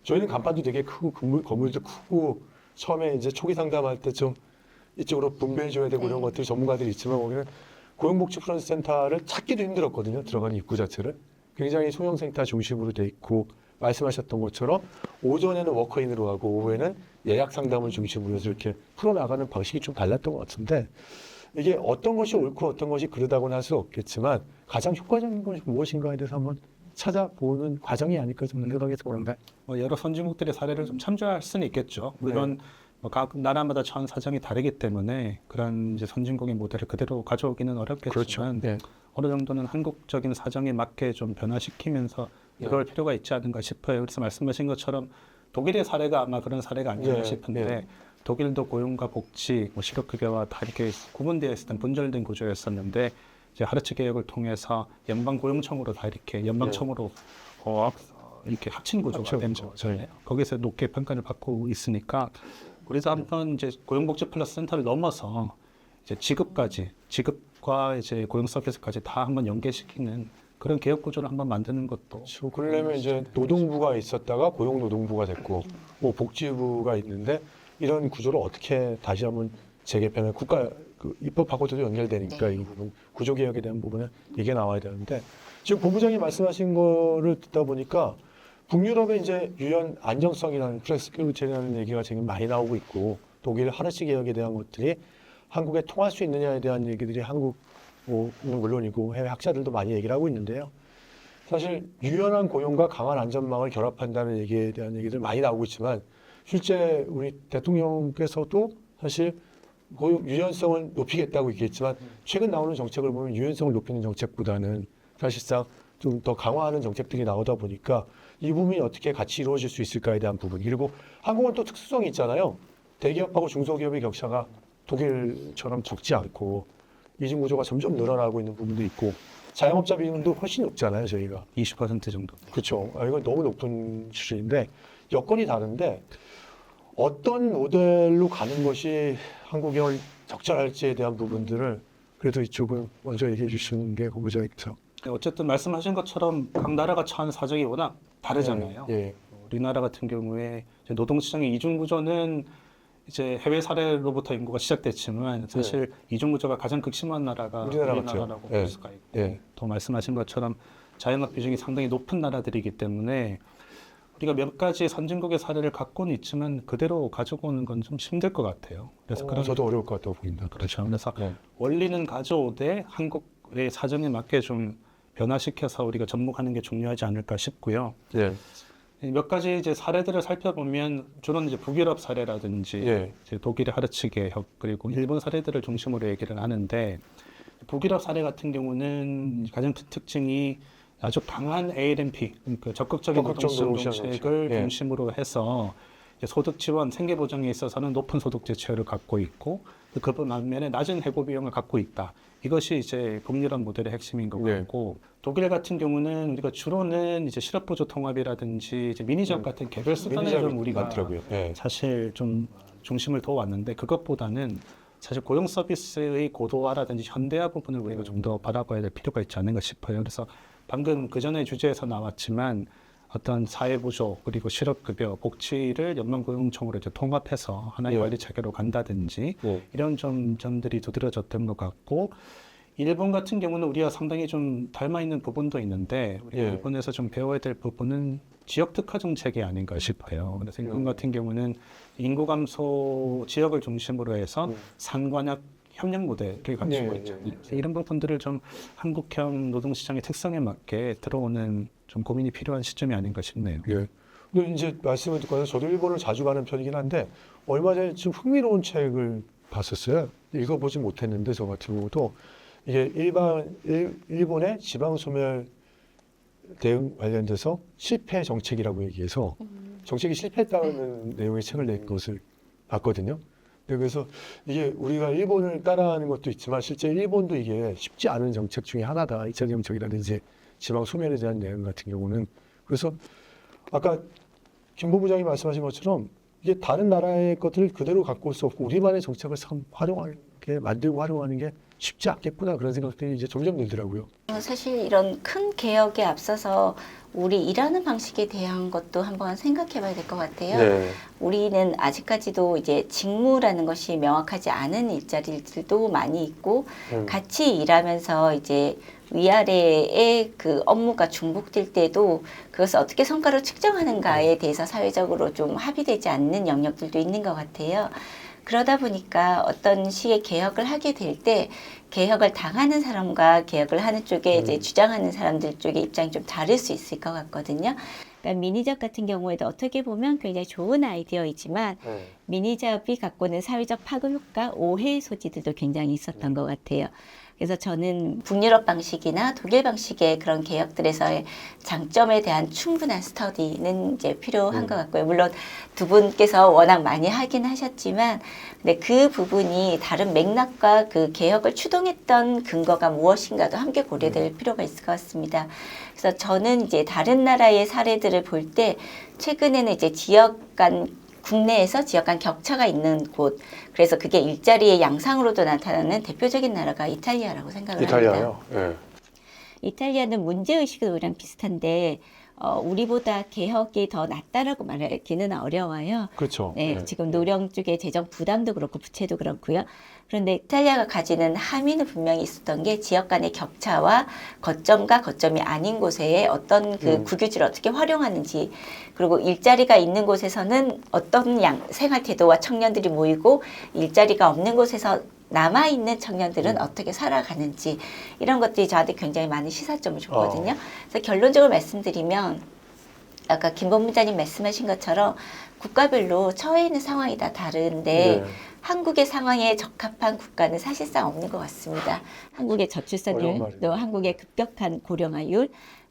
저희는 간판도 되게 크고 건물도 크고 처음에 이제 초기 상담할 때 좀 이쪽으로 분배해 줘야 되고 이런 것들이 전문가들이 있지만 거기는 고용복지플러스센터를 찾기도 힘들었거든요. 들어가는 입구 자체를 굉장히 소형 센터 중심으로 돼 있고 말씀하셨던 것처럼 오전에는 워크인으로 하고 오후에는 예약 상담을 중심으로 해서 이렇게 풀어나가는 방식이 좀 달랐던 것 같은데 이게 어떤 것이 옳고 어떤 것이 그르다고는 할 수 없겠지만 가장 효과적인 것이 무엇인가에 대해서 한번 찾아보는 과정이 아닐까 좀 생각이 들어요. 뭐 여러 선진국들의 사례를 좀 참조할 수는 있겠죠. 물론 뭐 각 나라마다 처한 사정이 다르기 때문에 그런 이제 선진국의 모델을 그대로 가져오기는 어렵겠지만 어느 정도는 한국적인 사정에 맞게 좀 변화시키면서 이럴 필요가 있지 않은가 싶어요. 그래서 말씀하신 것처럼 독일의 사례가 아마 그런 사례가 아닌가 싶은데 독일도 고용과 복지, 뭐 실업급여와 다 이렇게 구분되어 있었던 분절된 구조였었는데 이제 하르츠 개혁을 통해서 연방고용청으로 다 이렇게 연방청으로 이렇게 합친 구조가 된 거잖아요. 거기서 높게 평가를 받고 있으니까 그래서 한번 이제 고용복지 플러스 센터를 넘어서 이제 지급과 이제 고용 서비스까지 다 한번 연계시키는 그런 개혁 구조를 한번 만드는 것도. 그러려면 이제 노동부가 있었다가 고용노동부가 됐고 뭐 복지부가 있는데 이런 구조를 어떻게 다시 한번 재개편을 국가 그 입법하고도 연결되니까 이 부분 구조 개혁에 대한 부분은 이게 나와야 되는데 지금 본부장이 말씀하신 거를 듣다 보니까 북유럽의 이제 유연 안정성이라는 플렉스큐리티라는 얘기가 지금 많이 나오고 있고 독일 하르츠 개혁에 대한 것들이 한국에 통할 수 있느냐에 대한 얘기들이 한국 물론이고 해외 학자들도 많이 얘기를 하고 있는데요. 사실 유연한 고용과 강한 안전망을 결합한다는 얘기에 대한 얘기들 많이 나오고 있지만 실제 우리 대통령께서도 사실 고용 유연성을 높이겠다고 얘기했지만 최근 나오는 정책을 보면 유연성을 높이는 정책보다는 사실상 좀 더 강화하는 정책들이 나오다 보니까 이 부분이 어떻게 같이 이루어질 수 있을까에 대한 부분 그리고 한국은 또 특수성이 있잖아요. 대기업하고 중소기업의 격차가 독일처럼 적지 않고 이중 구조가 점점 늘어나고 있는 부분도 있고 자영업자 비율도 훨씬 높잖아요. 저희가 20% 정도. 그렇죠. 이건 너무 높은 수준인데 여건이 다른데 어떤 모델로 가는 것이 한국에 적절할지에 대한 부분들을 그래도 이쪽은 먼저 얘기해 주시는 게 고부장이죠. 어쨌든 말씀하신 것처럼 각 나라가 처한 사정이 워낙 다르잖아요. 우리나라 같은 경우에 이제 노동시장의 이중구조는 이제 해외 사례로부터 연구가 시작됐지만 사실 이중구조가 가장 극심한 나라가 우리나라라고 볼 수가 있고 또 말씀하신 것처럼 자영업 비중이 상당히 높은 나라들이기 때문에 우리가 몇 가지 선진국의 사례를 갖고는 있지만 그대로 가져오는 건 좀 힘들 것 같아요. 그래서 그런 저도 어려울 것 같다고 보입니다. 그렇죠. 그래서 원리는 가져오되 한국의 사정에 맞게 좀 변화시켜서 우리가 접목하는 게 중요하지 않을까 싶고요. 몇 가지 이제 사례들을 살펴보면 주로는 이제 북유럽 사례라든지 예. 이제 독일의 하르츠 개혁 그리고 일본 사례들을 중심으로 얘기를 하는데 북유럽 사례 같은 경우는 가장 큰 특징이 아주 강한 ALMP, 그러니까 적극적인 노동시장 정책을 예. 중심으로 해서 이제 소득 지원, 생계 보장에 있어서는 높은 소득 지출을 갖고 있고 그 반면에 낮은 해고 비용을 갖고 있다. 이것이 이제 북유럽 모델의 핵심인 것 네. 같고 독일 같은 경우는 우리가 주로는 이제 실업보조 통합이라든지 이제 미니잡 같은 개별 수단을 좀 우리가 많더라고요. 예. 사실 좀 중심을 둬 왔는데 그것보다는 사실 고용 서비스의 고도화라든지 현대화 부분을 우리가 좀 더 바라봐야 될 필요가 있지 않는가 싶어요. 그래서 방금 그 전에 주제에서 나왔지만 어떤 사회보조 그리고 실업급여, 복지를 연방고용청으로 이제 통합해서 하나의 예. 관리 체계로 간다든지 예. 이런 점들이 두드러졌던 것 같고 일본 같은 경우는 우리가 상당히 좀 닮아 있는 부분도 있는데 우리 예. 일본에서 좀 배워야 될 부분은 지역 특화 정책이 아닌가 싶어요. 그래서 일본 같은 경우는 인구 감소 지역을 중심으로 해서 상관역 협력 모델을 갖추고 예, 있죠. 예, 그래서 이런 부분들을 좀 한국형 노동시장의 특성에 맞게 들어오는 좀 고민이 필요한 시점이 아닌가 싶네요. 예. 근데 이제 말씀을 듣고 나서 저도 일본을 자주 가는 편이긴 한데 얼마 전에 좀 흥미로운 책을 봤었어요. 읽어보지 못했는데 저 같은 경우도 이게 일본의 지방 소멸 대응 관련돼서 실패 정책이라고 얘기해서 정책이 실패했다는 내용의 책을 낸 것을 봤거든요. 네, 그래서 이게 우리가 일본을 따라하는 것도 있지만 실제 일본도 이게 쉽지 않은 정책 중에 하나다. 2차 정책이라든지 지방 소멸에 대한 내용 같은 경우는. 그래서 아까 김 본부장이 말씀하신 것처럼 이게 다른 나라의 것들을 그대로 갖고 올 수 없고 우리만의 정책을 활용하게 만들고 활용하는 게 쉽지 않겠구나 그런 생각들이 이제 점점 들더라고요. 사실 이런 큰 개혁에 앞서서 우리 일하는 방식에 대한 것도 한번 생각해 봐야 될 것 같아요. 네. 우리는 아직까지도 이제 직무라는 것이 명확하지 않은 일자리들도 많이 있고 같이 일하면서 이제 위아래의 그 업무가 중복될 때도 그것을 어떻게 성과로 측정하는가에 대해서 사회적으로 좀 합의되지 않는 영역들도 있는 것 같아요. 그러다 보니까 어떤 식의 개혁을 하게 될 때 개혁을 당하는 사람과 개혁을 하는 쪽에 이제 주장하는 사람들 쪽의 입장이 좀 다를 수 있을 것 같거든요. 그러니까 미니잡 같은 경우에도 어떻게 보면 굉장히 좋은 아이디어이지만 미니잡이 갖고 있는 사회적 파급 효과, 오해의 소지들도 굉장히 있었던 것 같아요. 그래서 저는 북유럽 방식이나 독일 방식의 그런 개혁들에서의 장점에 대한 충분한 스터디는 이제 필요한 것 같고요. 물론 두 분께서 워낙 많이 하긴 하셨지만, 근데 그 부분이 다른 맥락과 그 개혁을 추동했던 근거가 무엇인가도 함께 고려될 필요가 있을 것 같습니다. 그래서 저는 이제 다른 나라의 사례들을 볼 때 최근에는 이제 지역 간 국내에서 지역 간 격차가 있는 곳, 그래서 그게 일자리의 양상으로도 나타나는 대표적인 나라가 이탈리아라고 생각을 합니다. 이탈리아요. 예. 이탈리아는 문제의식은 우리랑 비슷한데 우리보다 개혁이 더 낫다라고 말하기는 어려워요. 그렇죠. 네, 예. 지금 노령 쪽에 재정 부담도 그렇고 부채도 그렇고요. 그런데 이탈리아가 가지는 함의는 분명히 있었던 게 지역 간의 격차와 거점과 거점이 아닌 곳에 어떤 그 국유지를 어떻게 활용하는지, 그리고 일자리가 있는 곳에서는 어떤 생활 태도와 청년들이 모이고 일자리가 없는 곳에서 남아있는 청년들은 어떻게 살아가는지, 이런 것들이 저한테 굉장히 많은 시사점을 줬거든요. 그래서 결론적으로 말씀드리면 아까 김 본부장님 말씀하신 것처럼 국가별로 처해 있는 상황이 다 다른데 네. 한국의 상황에 적합한 국가는 사실상 없는 것 같습니다. 한국의 어려운 저출산율, 말이네요. 또 한국의 급격한 고령화율,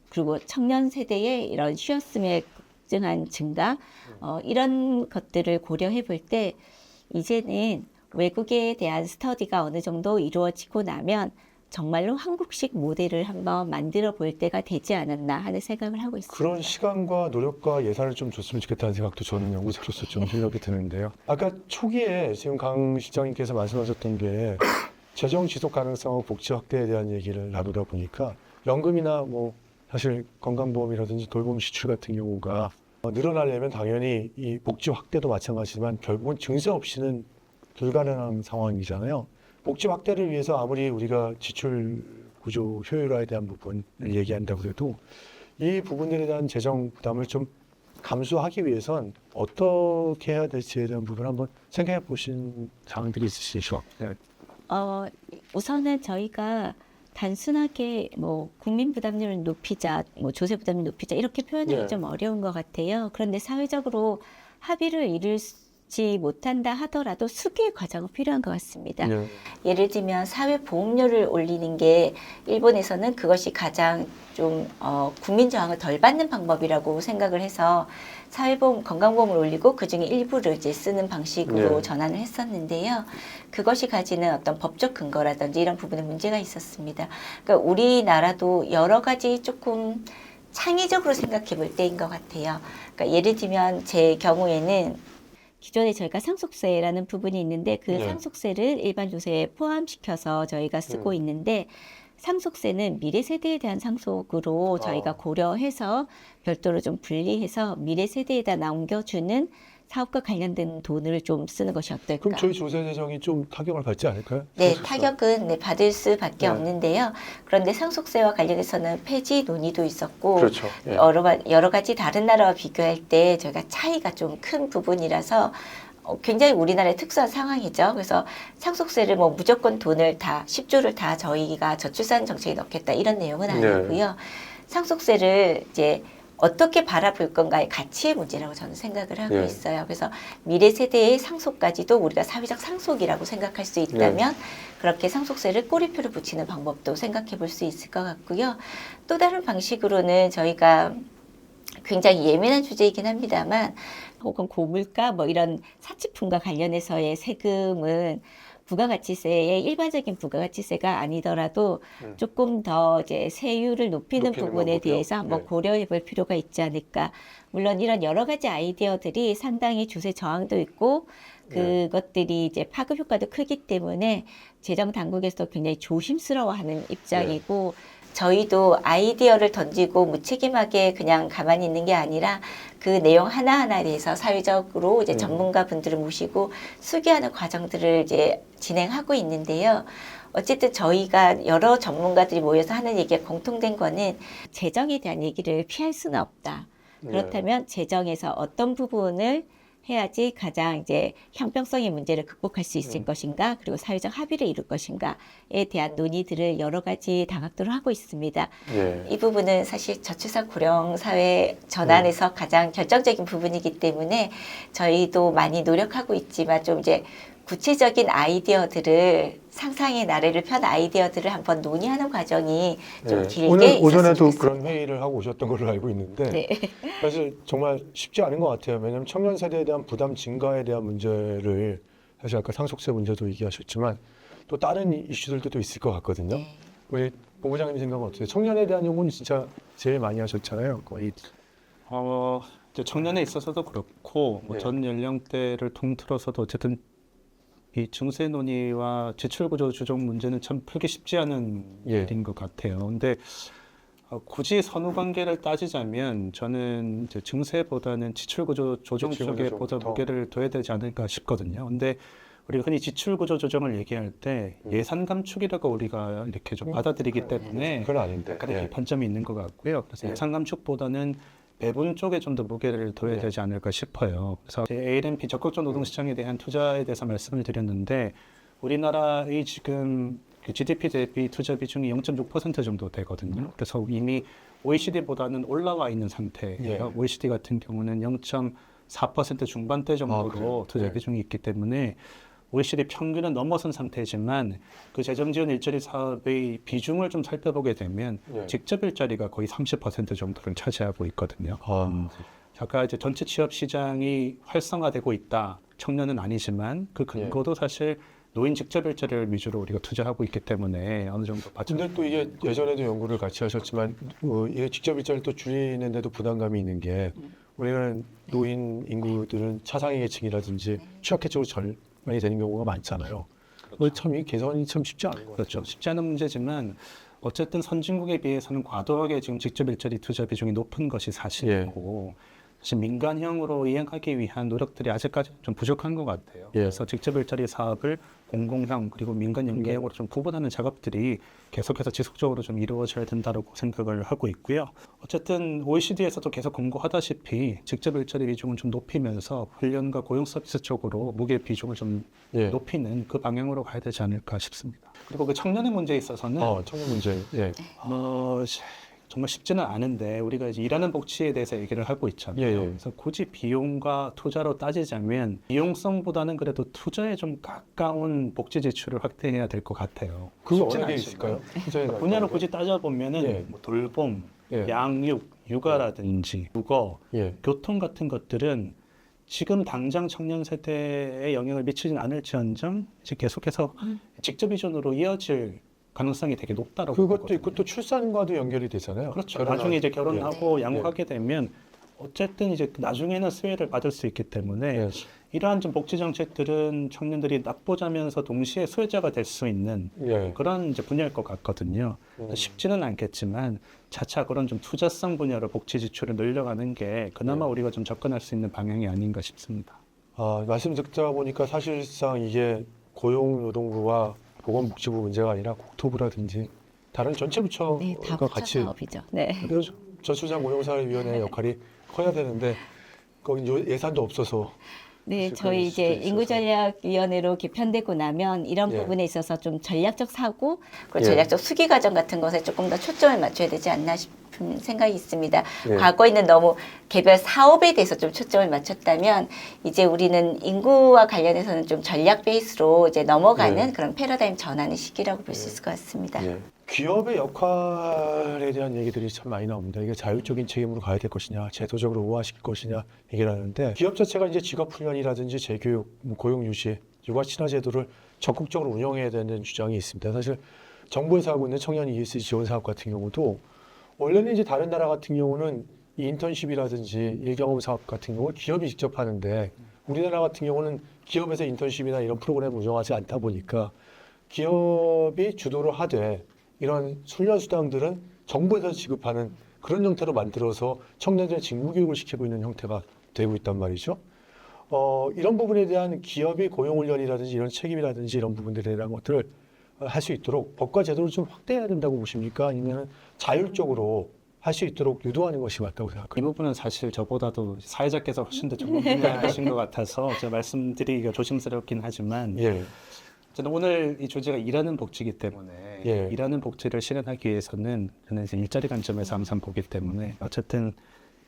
그리고 청년 세대의 이런 쉬었음의 급증한 증가, 이런 것들을 고려해 볼 때 이제는 외국에 대한 스터디가 어느 정도 이루어지고 나면 정말로 한국식 모델을 한번 만들어 볼 때가 되지 않았나 하는 생각을 하고 있습니다. 그런 시간과 노력과 예산을 좀 줬으면 좋겠다는 생각도 저는 연구자로서 좀 생각이 드는데요. 아까 초기에 지금 강 실장님께서 말씀하셨던 게 재정 지속 가능성과 복지 확대에 대한 얘기를 나누다 보니까 연금이나 뭐 사실 건강보험이라든지 돌봄 지출 같은 경우가 늘어나려면 당연히 이 복지 확대도 마찬가지지만 결국은 증세 없이는 불가능한 상황이잖아요. 복지 확대를 위해서 아무리 우리가 지출 구조 효율화에 대한 부분을 얘기한다고 해도 이 부분들에 대한 재정 부담을 좀 감수하기 위해선 어떻게 해야 될지에 대한 부분을 한번 생각해 보신 사항들이 있으시죠? 네. 우선은 저희가 단순하게 뭐 국민 부담률을 높이자, 뭐 조세 부담률 높이자 이렇게 표현하기 네. 좀 어려운 것 같아요. 그런데 사회적으로 합의를 이루지 못한다 하더라도 수기의 과정은 필요한 것 같습니다. 네. 예를 들면 사회보험료를 올리는 게 일본에서는 그것이 가장 좀 국민 저항을 덜 받는 방법이라고 생각을 해서 사회보험, 건강보험을 올리고 그 중에 일부를 이제 쓰는 방식으로 네. 전환을 했었는데요. 그것이 가지는 어떤 법적 근거라든지 이런 부분에 문제가 있었습니다. 그러니까 우리나라도 여러 가지 조금 창의적으로 생각해 볼 때인 것 같아요. 그러니까 예를 들면 제 경우에는 기존에 저희가 상속세라는 부분이 있는데 그 네. 상속세를 일반 조세에 포함시켜서 저희가 쓰고 있는데 상속세는 미래 세대에 대한 상속으로 저희가 고려해서 별도로 좀 분리해서 미래 세대에다 남겨주는 사업과 관련된 돈을 좀 쓰는 것이 어떨까? 그럼 저희 조세 재정이 좀 타격을 받지 않을까요? 네, 상속세. 타격은 네, 받을 수밖에 네. 없는데요. 그런데 상속세와 관련해서는 폐지 논의도 있었고 그렇죠. 예. 여러 가지 다른 나라와 비교할 때 저희가 차이가 좀 큰 부분이라서 굉장히 우리나라의 특수한 상황이죠. 그래서 상속세를 뭐 무조건 돈을 다 10조를 다 저희가 저출산 정책에 넣겠다 이런 내용은 네. 아니고요. 상속세를 이제 어떻게 바라볼 건가의 가치의 문제라고 저는 생각을 하고 네. 있어요. 그래서 미래 세대의 상속까지도 우리가 사회적 상속이라고 생각할 수 있다면 그렇게 상속세를 꼬리표를 붙이는 방법도 생각해 볼 수 있을 것 같고요. 또 다른 방식으로는 저희가 굉장히 예민한 주제이긴 합니다만 혹은 고물가 뭐 이런 사치품과 관련해서의 세금은 부가가치세의 일반적인 부가가치세가 아니더라도 조금 더 이제 세율을 높이는 부분에 방법이요? 대해서 한번 네. 고려해 볼 필요가 있지 않을까. 물론 이런 여러 가지 아이디어들이 상당히 주세 저항도 있고 그것들이 이제 파급 효과도 크기 때문에 재정 당국에서도 굉장히 조심스러워하는 입장이고 저희도 아이디어를 던지고 무책임하게 그냥 가만히 있는 게 아니라 그 내용 하나하나에 대해서 사회적으로 이제 전문가분들을 모시고 수기하는 과정들을 이제 진행하고 있는데요. 어쨌든 저희가 여러 전문가들이 모여서 하는 얘기가 공통된 거는 재정에 대한 얘기를 피할 수는 없다. 그렇다면 재정에서 어떤 부분을 해야지 가장 이제 형평성의 문제를 극복할 수 있을 것인가, 그리고 사회적 합의를 이룰 것인가에 대한 논의들을 여러 가지 다각도로 하고 있습니다. 예. 이 부분은 사실 저출산 고령 사회 전환에서 가장 결정적인 부분이기 때문에 저희도 많이 노력하고 있지만 좀 이제 구체적인 아이디어들을 상상의 나래를 편 아이디어들을 한번 논의하는 과정이 좀 네. 길게 오늘 있었으면 오전에도 좋겠습니다. 그런 회의를 하고 오셨던 걸로 알고 있는데 네. 사실 정말 쉽지 않은 것 같아요. 왜냐하면 청년 세대에 대한 부담 증가에 대한 문제를 사실 아까 상속세 문제도 얘기하셨지만 또 다른 이슈들도 또 있을 것 같거든요. 네. 우리 본부장님 생각은 어떠세요? 청년에 대한 연구는 진짜 제일 많이 하셨잖아요. 거의 이제 청년에 있어서도 그렇고 네. 전 연령대를 통틀어서도 어쨌든 이 증세 논의와 지출 구조 조정 문제는 참 풀기 쉽지 않은 예. 일인 것 같아요. 근데 굳이 선후 관계를 따지자면 저는 이제 증세보다는 지출 구조 조정 지출 쪽에 구조 보다 더. 무게를 둬야 되지 않을까 싶거든요. 근데 우리가 흔히 지출 구조 조정을 얘기할 때 예산 감축이라고 우리가 이렇게 좀 받아들이기 때문에 그건 아닌데. 약간의 예. 비판점이 있는 것 같고요. 그래서 예산 감축보다는 배분 쪽에 좀 더 무게를 둬야 네. 되지 않을까 싶어요. 그래서 ALMP 적극적 노동시장에 대한 투자에 대해서 말씀을 드렸는데 우리나라의 지금 그 GDP 대비 투자 비중이 0.6% 정도 되거든요. 그래서 이미 OECD보다는 올라와 있는 상태예요. 예. OECD 같은 경우는 0.4% 중반대 정도로 그래요? 투자 네. 비중이 있기 때문에 OECD 평균은 넘어선 상태지만 그 재정지원 일자리 사업의 비중을 좀 살펴보게 되면 네. 직접 일자리가 거의 30% 정도를 차지하고 있거든요. 아, 아까 이제 전체 취업 시장이 활성화되고 있다. 청년은 아니지만 그 근거도 사실 노인 직접 일자리를 위주로 우리가 투자하고 있기 때문에 어느 정도 근데 또 이게 예전에도 연구를 같이 하셨지만 이게 직접 일자리를 또 줄이는데도 부담감이 있는 게 우리는 노인 인구들은 차상위 계층이라든지 취약계층으로 많이 되는 경우가 많잖아요. 참 이 개선이 참 쉽지 않은 것 같아요. 그렇죠. 쉽지 않은 문제지만 어쨌든 선진국에 비해서는 과도하게 지금 직접 일자리 투자 비중이 높은 것이 사실이고 사실 민간형으로 이행하기 위한 노력들이 아직까지 좀 부족한 것 같아요. 예. 그래서 직접 일자리 사업을 공공형 그리고 민간 연계형으로 좀 구분하는 작업들이 계속해서 지속적으로 좀 이루어져야 된다고 생각을 하고 있고요. 어쨌든 OECD에서도 계속 권고하다시피 직접 일자리 비중을 좀 높이면서 훈련과 고용 서비스 쪽으로 무게 비중을 좀 예. 높이는 그 방향으로 가야 되지 않을까 싶습니다. 그리고 그 청년의 문제에 있어서는 청년 문제. 예. 정말 쉽지는 않은데 우리가 이제 일하는 복지에 대해서 얘기를 하고 있잖아요. 예, 예. 그래서 굳이 비용과 투자로 따지자면 이용성보다는 그래도 투자에 좀 가까운 복지 지출을 확대해야 될 것 같아요. 그거 쉽지는 어느 게 않지만. 있을까요? 분야를 굳이 따져보면은 예. 뭐 돌봄, 예. 양육, 육아라든지 주거, 예. 교통 같은 것들은 지금 당장 청년 세대에 영향을 미치진 않을지언정 이제 계속해서 직접 이전으로 이어질 가능성이 되게 높다라고 그것도 보거든요. 있고 또 출산과도 연결이 되잖아요. 그렇죠. 결혼한- 나중에 이제 결혼하고 예. 양육하게 되면 어쨌든 이제 나중에는 수혜를 받을 수 있기 때문에 예. 이러한 좀 복지 정책들은 청년들이 납보자면서 동시에 수혜자가 될 수 있는 예. 그런 이제 분야일 것 같거든요. 쉽지는 않겠지만 차차 그런 좀 투자성 분야로 복지 지출을 늘려가는 게 그나마 우리가 좀 접근할 수 있는 방향이 아닌가 싶습니다. 말씀 듣다 보니까 사실상 이게 고용노동부와 보건복지부 문제가 아니라 국토부라든지 다른 전체 부처가 네, 다 같이 사업이죠. 네. 그래서 저수자고용사회위원회의 역할이 커야 되는데 거기 예산도 없어서 네, 있을 저희 수도 이제 있어서. 인구전략위원회로 개편되고 나면 이런 예. 부분에 있어서 좀 전략적 사고 그리고 예. 전략적 수기 과정 같은 것에 조금 더 초점을 맞춰야 되지 않나 싶은 생각이 있습니다. 예. 과거에는 너무 개별 사업에 대해서 좀 초점을 맞췄다면 이제 우리는 인구와 관련해서는 좀 전략 베이스로 이제 넘어가는 예. 그런 패러다임 전환의 시기라고 볼 수 있을 것 같습니다. 기업의 역할에 대한 얘기들이 참 많이 나옵니다. 이게 자율적인 책임으로 가야 될 것이냐, 제도적으로 우화시킬 것이냐 얘기를 하는데 기업 자체가 이제 직업 훈련이라든지 재교육, 고용 유시, 육아 친화 제도를 적극적으로 운영해야 되는 주장이 있습니다. 사실 정부에서 하고 있는 청년 ESG 지원 사업 같은 경우도 원래는 이제 다른 나라 같은 경우는 이 인턴십이라든지 일경험 사업 같은 경우 기업이 직접 하는데 우리나라 같은 경우는 기업에서 인턴십이나 이런 프로그램을 운영하지 않다 보니까 기업이 주도를 하되 이런 훈련 수당들은 정부에서 지급하는 그런 형태로 만들어서 청년들의 직무 교육을 시키고 있는 형태가 되고 있단 말이죠. 이런 부분에 대한 기업이 고용 훈련이라든지 이런 책임이라든지 이런 부분들에 대한 것들을 할 수 있도록 법과 제도를 좀 확대해야 된다고 보십니까? 아니면 자율적으로 할 수 있도록 유도하는 것이 맞다고 이 생각합니까? 부분은 사실 저보다도 사회자께서 훨씬 더 전문 분야이신 것 같아서 제가 말씀드리기가 조심스럽긴 하지만 예, 저는 오늘 이 주제가 일하는 복지이기 때문에 예. 일하는 복지를 실현하기 위해서는 저는 이제 일자리 관점에서 항상 보기 때문에 어쨌든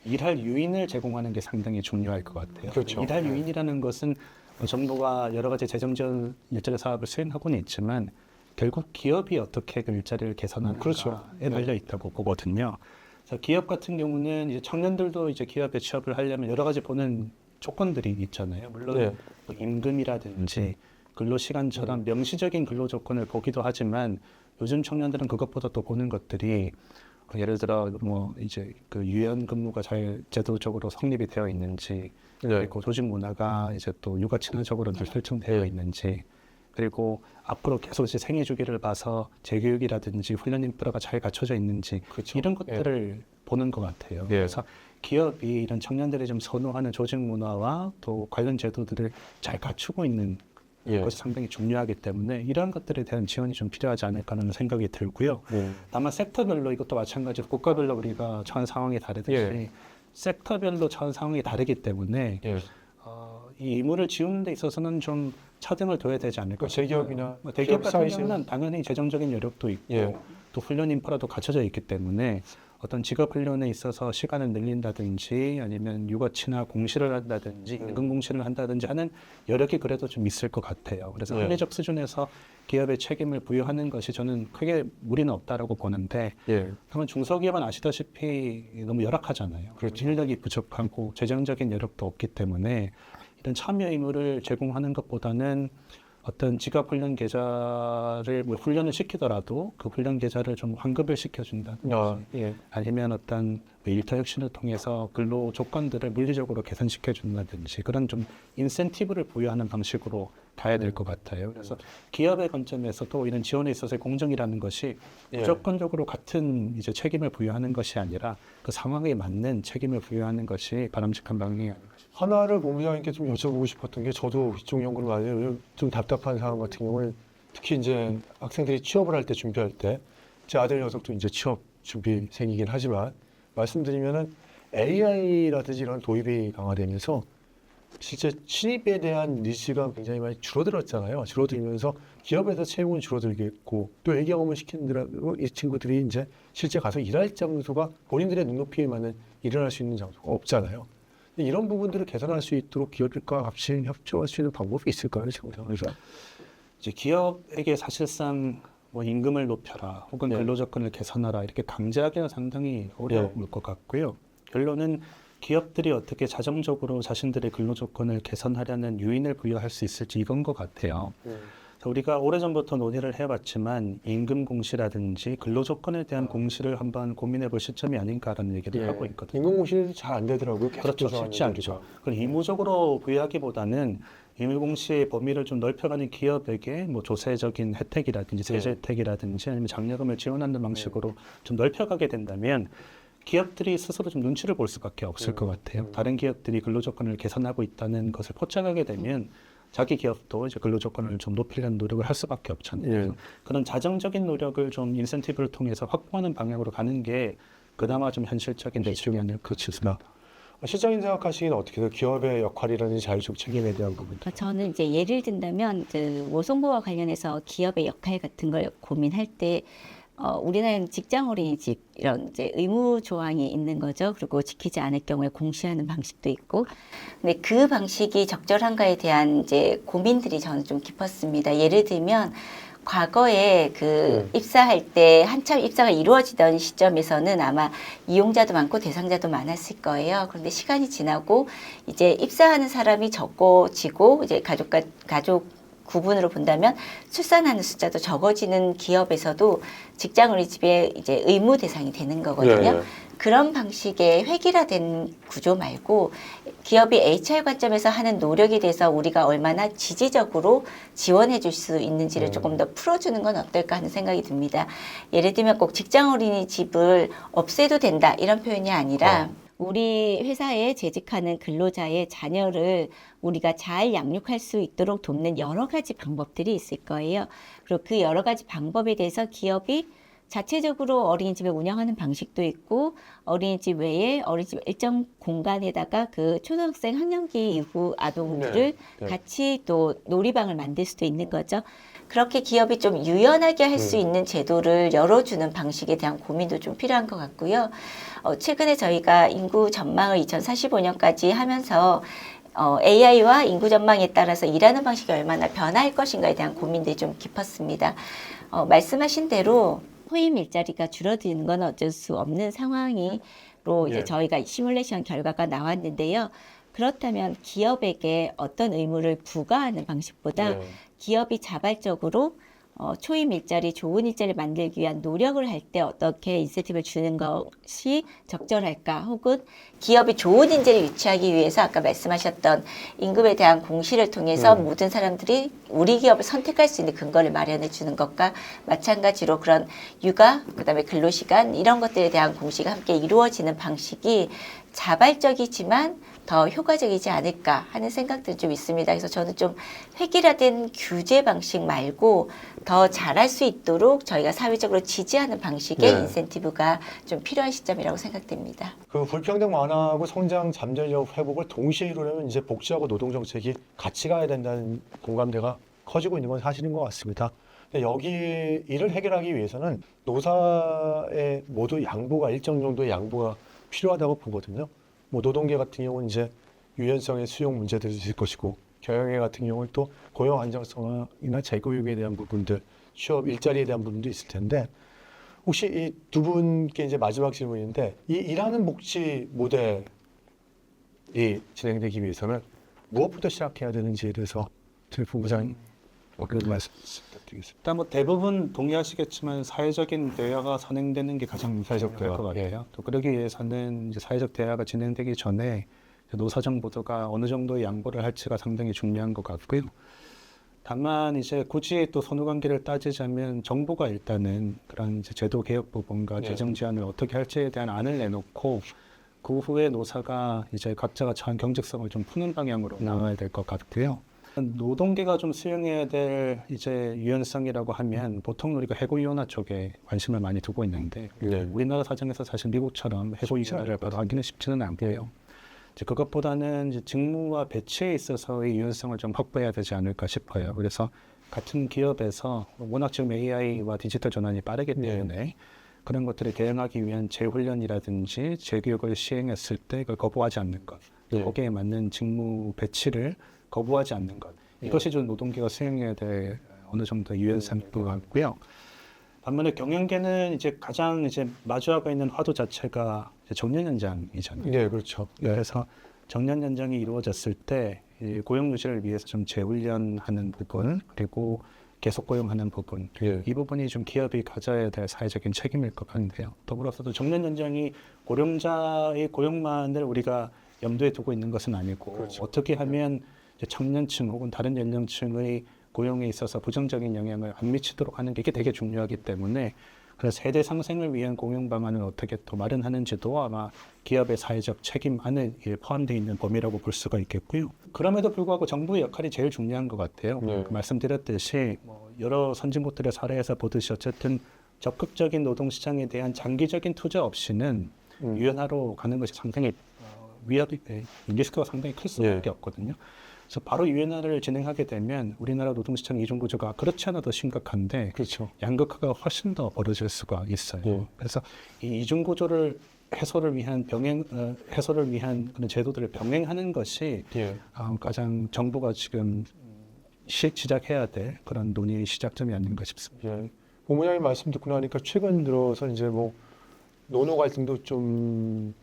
일할 유인을 제공하는 게 상당히 중요할 것 같아요. 그렇죠. 일할 유인이라는 것은 정부가 여러 가지 재정 지원 일자리 사업을 수행하고는 있지만 결국 기업이 어떻게 그 일자리를 개선하는가에 그렇죠. 달려 있다고 보거든요. 그래서 기업 같은 경우는 이제 청년들도 이제 기업에 취업을 하려면 여러 가지 보는 조건들이 있잖아요. 물론 네. 뭐 임금이라든지 근로시간처럼 명시적인 근로 조건을 보기도 하지만 요즘 청년들은 그것보다 또 보는 것들이 예를 들어 뭐 이제 그 유연 근무가 잘 제도적으로 성립이 되어 있는지 그리고 조직 문화가 이제 또 육아 친화적으로 늘 설정되어 있는지 그리고 앞으로 계속 이제 생애 주기를 봐서 재교육이라든지 훈련 인프라가 잘 갖춰져 있는지 그렇죠. 이런 것들을 보는 것 같아요. 예. 그래서 기업이 이런 청년들이 좀 선호하는 조직 문화와 또 관련 제도들을 잘 갖추고 있는 예. 것이 상당히 중요하기 때문에 이러한 것들에 대한 지원이 좀 필요하지 않을까라는 생각이 들고요. 다만 섹터별로 이것도 마찬가지로 국가별로 우리가 처한 상황이 다르듯이 예. 섹터별로 처한 상황이 다르기 때문에 예. 이 의무를 지우는 데 있어서는 좀 차등을 둬야 되지 않을까 그 제기업이나 뭐 대기업 기업 같은 사이즈- 경우는 당연히 재정적인 여력도 있고 예. 또 훈련 인프라도 갖춰져 있기 때문에 어떤 직업 훈련에 있어서 시간을 늘린다든지 아니면 육아 친화 공시를 한다든지 임금 공시를 한다든지 하는 여력이 그래도 좀 있을 것 같아요. 그래서 예. 합리적 수준에서 기업의 책임을 부여하는 것이 저는 크게 무리는 없다라고 보는데 예. 그러면 중소기업은 아시다시피 너무 열악하잖아요. 그렇죠. 인력이 부족하고 재정적인 여력도 없기 때문에 이런 참여 의무를 제공하는 것보다는 어떤 직업 훈련 계좌를 뭐 훈련을 시키더라도 그 훈련 계좌를 좀 환급을 시켜준다. 예. 아니면 어떤 뭐 일터 혁신을 통해서 근로 조건들을 물리적으로 개선시켜 준다든지 그런 좀 인센티브를 부여하는 방식으로 가야 될 것 같아요. 그래서 기업의 관점에서도 이런 지원에 있어서의 공정이라는 것이 예. 무조건적으로 같은 이제 책임을 부여하는 것이 아니라 그 상황에 맞는 책임을 부여하는 것이 바람직한 방향이 아닌가 싶습니다. 하나를 본부장님께 좀 여쭤보고 싶었던 게 저도 이쪽 연구를 많이 해요. 좀 답답한 상황 같은 경우는 특히 이제 학생들이 취업을 할 때 준비할 때 제 아들 녀석도 이제 취업 준비생이긴 하지만 말씀드리면은 AI라든지 이런 도입이 강화되면서 실제 신입에 대한 니즈가 굉장히 많이 줄어들었잖아요. 줄어들면서 기업에서 채용은 줄어들겠고 또 애기 경험을 시키느라고 이 친구들이 이제 실제 가서 일할 장소가 본인들의 눈높이에 맞는 일을 할 수 있는 장소가 없잖아요. 근데 이런 부분들을 개선할 수 있도록 기업과 같이 협조할 수 있는 방법이 있을까요? 지금 상황에서. 이제 기업에게 사실상 뭐 임금을 높여라 혹은 네. 근로조건을 개선하라 이렇게 강제하기는 상당히 어려울 것 같고요. 결론은 기업들이 어떻게 자정적으로 자신들의 근로조건을 개선하려는 요인을 부여할 수 있을지 이건 것 같아요. 그래서 우리가 오래전부터 논의를 해봤지만 임금 공시라든지 근로조건에 대한 공시를 한번 고민해볼 시점이 아닌가라는 얘기를 하고 있거든요. 인공공시도 잘 안 되더라고요. 계속 그렇죠. 조정하는 쉽지 않죠. 그걸 의무적으로 부여하기보다는 임금공시의 범위를 좀 넓혀가는 기업에게 뭐 조세적인 혜택이라든지 세제 혜택이라든지 아니면 장려금을 지원하는 방식으로 좀 넓혀가게 된다면 기업들이 스스로 좀 눈치를 볼 수밖에 없을 것 같아요. 다른 기업들이 근로조건을 개선하고 있다는 것을 포착하게 되면 자기 기업도 이제 근로조건을 좀 높이려는 노력을 할 수밖에 없잖아요. 그런 자정적인 노력을 좀 인센티브를 통해서 확보하는 방향으로 가는 게 그나마 좀 현실적인 대책이 아닐까 싶습니다. 실장님 생각하시기는 어떻게 돼요? 기업의 역할이라든지 자율적 책임에 대한 부분. 그러니까 저는 이제 예를 든다면 그 노동부와 관련해서 기업의 역할 같은 걸 고민할 때 우리나라는 직장 어린이집 이런 이제 의무 조항이 있는 거죠. 그리고 지키지 않을 경우에 공시하는 방식도 있고. 근데 그 방식이 적절한가에 대한 이제 고민들이 저는 좀 깊었습니다. 예를 들면 과거에 그 입사할 때 한참 입사가 이루어지던 시점에서는 아마 이용자도 많고 대상자도 많았을 거예요. 그런데 시간이 지나고 이제 입사하는 사람이 적어지고 이제 가족 구분으로 본다면 출산하는 숫자도 적어지는 기업에서도 직장 어린이집에 이제 의무 대상이 되는 거거든요. 그런 방식의 획일화된 구조 말고 기업이 HR 관점에서 하는 노력에 대해서 우리가 얼마나 지지적으로 지원해 줄 수 있는지를 조금 더 풀어주는 건 어떨까 하는 생각이 듭니다. 예를 들면 꼭 직장 어린이집을 없애도 된다 이런 표현이 아니라 우리 회사에 재직하는 근로자의 자녀를 우리가 잘 양육할 수 있도록 돕는 여러 가지 방법들이 있을 거예요. 그리고 그 여러 가지 방법에 대해서 기업이 자체적으로 어린이집을 운영하는 방식도 있고 어린이집 외에 어린이집 일정 공간에다가 그 초등학생 학년기 이후 아동들을 같이 또 놀이방을 만들 수도 있는 거죠. 그렇게 기업이 좀 유연하게 할 수 있는 제도를 열어주는 방식에 대한 고민도 좀 필요한 것 같고요. 최근에 저희가 인구 전망을 2045년까지 하면서 AI와 인구 전망에 따라서 일하는 방식이 얼마나 변할 것인가에 대한 고민들이 좀 깊었습니다. 말씀하신 대로 후임 일자리가 줄어드는 건 어쩔 수 없는 상황으로 이제 저희가 시뮬레이션 결과가 나왔는데요. 그렇다면 기업에게 어떤 의무를 부과하는 방식보다 기업이 자발적으로 초임 일자리, 좋은 일자리를 만들기 위한 노력을 할 때 어떻게 인센티브를 주는 것이 적절할까? 혹은 기업이 좋은 인재를 유치하기 위해서 아까 말씀하셨던 임금에 대한 공시를 통해서 모든 사람들이 우리 기업을 선택할 수 있는 근거를 마련해 주는 것과 마찬가지로 그런 육아, 그다음에 근로시간 이런 것들에 대한 공시가 함께 이루어지는 방식이 자발적이지만 더 효과적이지 않을까 하는 생각들이 좀 있습니다. 그래서 저는 좀 획일화된 규제 방식 말고 더 잘할 수 있도록 저희가 사회적으로 지지하는 방식의 인센티브가 좀 필요한 시점이라고 생각됩니다. 그 불평등 완화하고 성장 잠재력 회복을 동시에 이루려면 이제 복지하고 노동 정책이 같이 가야 된다는 공감대가 커지고 있는 건 사실인 것 같습니다. 근데 여기 이를 해결하기 위해서는 노사의 모두 양보가 일정 정도의 양보가 필요하다고 보거든요. 뭐 노동계 같은 경우는 이제 유연성의 수용 문제들이 있을 것이고 경영계 같은 경우는 또 고용 안정성이나 재교육에 대한 부분들, 취업 일자리에 대한 부분도 있을 텐데 혹시 이 두 분께 이제 마지막 질문인데 이 일하는 복지 모델이 진행되기 위해서는 무엇부터 시작해야 되는지에 대해서 본부장님 어떤 말씀 부탁드리겠습니다. 일단 뭐 대부분 동의하시겠지만 사회적인 대화가 선행되는 게 가장 사회적 중요할 것 대화, 같아요. 또 그러기 위해서는 이제 사회적 대화가 진행되기 전에 노사정 모두가 어느 정도의 양보를 할지가 상당히 중요한 것 같고요. 다만 이제 굳이 또 선후관계를 따지자면 정부가 일단은 그런 이제 제도 개혁 부분과 재정 제한을 어떻게 할지에 대한 안을 내놓고 그 후에 노사가 이제 각자가 처한 경직성을 좀 푸는 방향으로 나가야 될 것 같고요. 노동계가 좀 수용해야 될 이제 유연성이라고 하면 보통 우리가 해고위원회 쪽에 관심을 많이 두고 있는데 우리나라 사정에서 사실 미국처럼 해고위원회를 바로 하기는 쉽지는 않고요. 이제 그것보다는 이제 직무와 배치에 있어서의 유연성을 좀 확보해야 되지 않을까 싶어요. 그래서 같은 기업에서 워낙 지금 AI와 디지털 전환이 빠르기 때문에 그런 것들에 대응하기 위한 재훈련이라든지 재교육을 시행했을 때 그걸 거부하지 않는 것, 거기에 맞는 직무 배치를 거부하지 않는 것, 이것이 좀 노동계가 수행해야 될 어느 정도 유연성인 것 같고요. 반면에 경영계는 이제 가장 이제 마주하고 있는 화두 자체가 이제 정년 연장이잖아요. 네, 그렇죠. 그래서 정년 연장이 이루어졌을 때 이 고용 유지를 위해서 좀 재훈련하는 부분 그리고 계속 고용하는 부분 이 부분이 좀 기업이 가져야 될 사회적인 책임일 것 같은데요. 더불어서도 정년 연장이 고령자의 고용만을 우리가 염두에 두고 있는 것은 아니고 어떻게 하면 이제 청년층 혹은 다른 연령층의 고용에 있어서 부정적인 영향을 안 미치도록 하는 게 이게 되게 중요하기 때문에 그래서 세대 상생을 위한 공용 방안을 어떻게 또 마련하는지도 아마 기업의 사회적 책임 안에 포함되어 있는 범위라고 볼 수가 있겠고요. 그럼에도 불구하고 정부의 역할이 제일 중요한 것 같아요. 말씀드렸듯이 여러 선진국들의 사례에서 보듯이 어쨌든 적극적인 노동시장에 대한 장기적인 투자 없이는 유연화로 가는 것이 상당히 위협이 리스크가 상당히 클 수밖에 없거든요. 그래서 바로 유연화를 진행하게 되면 우리나라 노동시장 이중 구조가 그렇지 않아도 심각한데 양극화가 훨씬 더 벌어질 수가 있어요. 그래서 이 이중 구조를 해소를 위한 해소를 위한 그런 제도들을 병행하는 것이 가장 정부가 지금 시작해야 될 그런 논의의 시작점이 아닌가 싶습니다. 본부장님 말씀 듣고 나니까 최근 들어서 이제 뭐 노노 갈등도 좀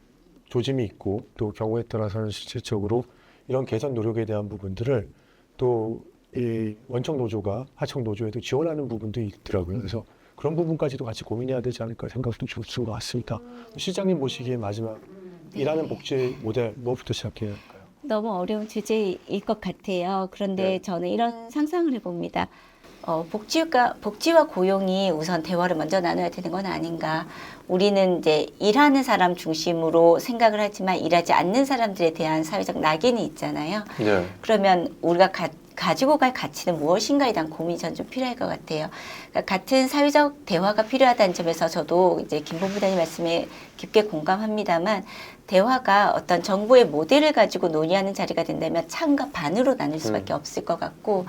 조짐이 있고 또 경우에 따라서는 실질적으로 이런 개선 노력에 대한 부분들을 또 이 원청 노조가 하청 노조에도 지원하는 부분도 있더라고요. 그래서 그런 부분까지도 같이 고민해야 되지 않을까 생각도 주신 것 같습니다. 시장님 보시기에 마지막 일하는 복지 모델 뭐부터 시작해야 할까요? 너무 어려운 주제일 것 같아요. 그런데 저는 이런 상상을 해봅니다. 복지와 고용이 우선 대화를 먼저 나눠야 되는 건 아닌가. 우리는 이제 일하는 사람 중심으로 생각을 하지만 일하지 않는 사람들에 대한 사회적 낙인이 있잖아요. 그러면 우리가 가지고 갈 가치는 무엇인가에 대한 고민이 전 좀 필요할 것 같아요. 그러니까 같은 사회적 대화가 필요하다는 점에서 저도 이제 김 본부장님 말씀에 깊게 공감합니다만 대화가 어떤 정부의 모델을 가지고 논의하는 자리가 된다면 찬과 반으로 나눌 수밖에 없을 것 같고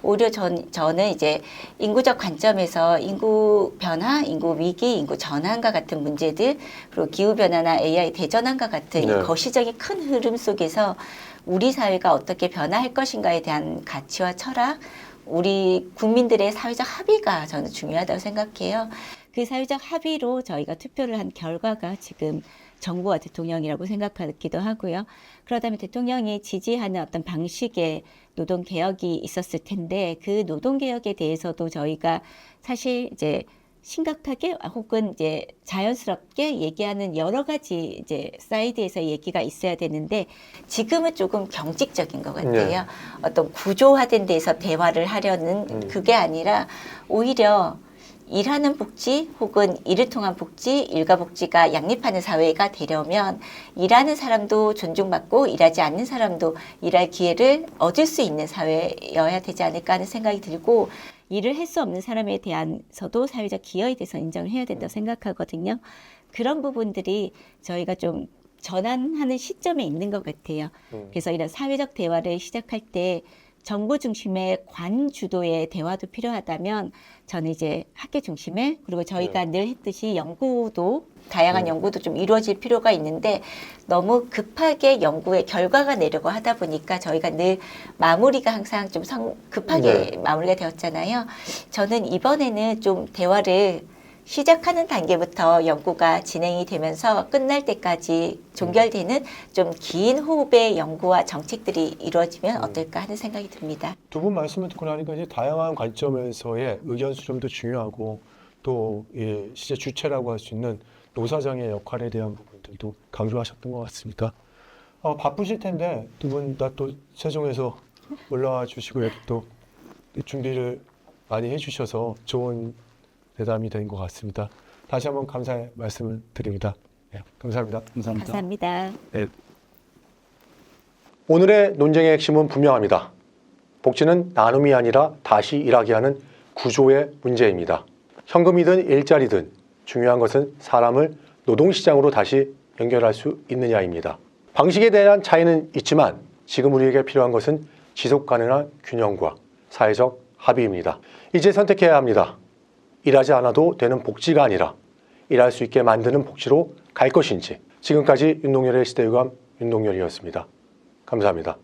오히려 저는 이제 인구적 관점에서 인구 변화, 인구 위기, 인구 전환과 같은 문제들 그리고 기후 변화나 AI 대전환과 같은 이 거시적인 큰 흐름 속에서 우리 사회가 어떻게 변화할 것인가에 대한 가치와 철학, 우리 국민들의 사회적 합의가 저는 중요하다고 생각해요. 그 사회적 합의로 저희가 투표를 한 결과가 지금 정부와 대통령이라고 생각하기도 하고요. 그러다면 대통령이 지지하는 어떤 방식의 노동개혁이 있었을 텐데 그 노동개혁에 대해서도 저희가 사실 이제 심각하게 혹은 이제 자연스럽게 얘기하는 여러 가지 이제 사이드에서 얘기가 있어야 되는데 지금은 조금 경직적인 것 같아요. 어떤 구조화된 데서 대화를 하려는 그게 아니라 오히려 일하는 복지 혹은 일을 통한 복지, 일가 복지가 양립하는 사회가 되려면 일하는 사람도 존중받고 일하지 않는 사람도 일할 기회를 얻을 수 있는 사회여야 되지 않을까 하는 생각이 들고 일을 할 수 없는 사람에 대해서도 사회적 기여에 대해서 인정을 해야 된다고 생각하거든요. 그런 부분들이 저희가 좀 전환하는 시점에 있는 것 같아요. 그래서 이런 사회적 대화를 시작할 때 정부 중심의 관 주도의 대화도 필요하다면 저는 이제 학계 중심의 그리고 저희가 늘 했듯이 연구도 다양한 연구도 좀 이루어질 필요가 있는데 너무 급하게 연구의 결과가 내려고 하다 보니까 저희가 늘 마무리가 항상 좀 급하게 마무리가 되었잖아요. 저는 이번에는 좀 대화를 시작하는 단계부터 연구가 진행이 되면서 끝날 때까지 종결되는 좀 긴 호흡의 연구와 정책들이 이루어지면 어떨까 하는 생각이 듭니다. 두 분 말씀을 듣고 나니까 이제 다양한 관점에서의 의견 수렴도 중요하고 또 실제 주체라고 할 수 있는 노사장의 역할에 대한 부분들도 강조하셨던 것 같습니다. 바쁘실 텐데 두 분 다 또 세종에서 올라와 주시고 또 준비를 많이 해주셔서 좋은 대담이 된 것 같습니다. 다시 한번 감사의 말씀을 드립니다. 네, 감사합니다. 감사합니다. 감사합니다. 오늘의 논쟁의 핵심은 분명합니다. 복지는 나눔이 아니라 다시 일하게 하는 구조의 문제입니다. 현금이든 일자리든 중요한 것은 사람을 노동시장으로 다시 연결할 수 있느냐입니다. 방식에 대한 차이는 있지만 지금 우리에게 필요한 것은 지속 가능한 균형과 사회적 합의입니다. 이제 선택해야 합니다. 일하지 않아도 되는 복지가 아니라 일할 수 있게 만드는 복지로 갈 것인지. 지금까지 윤동열의 시대유감 윤동열이었습니다. 감사합니다.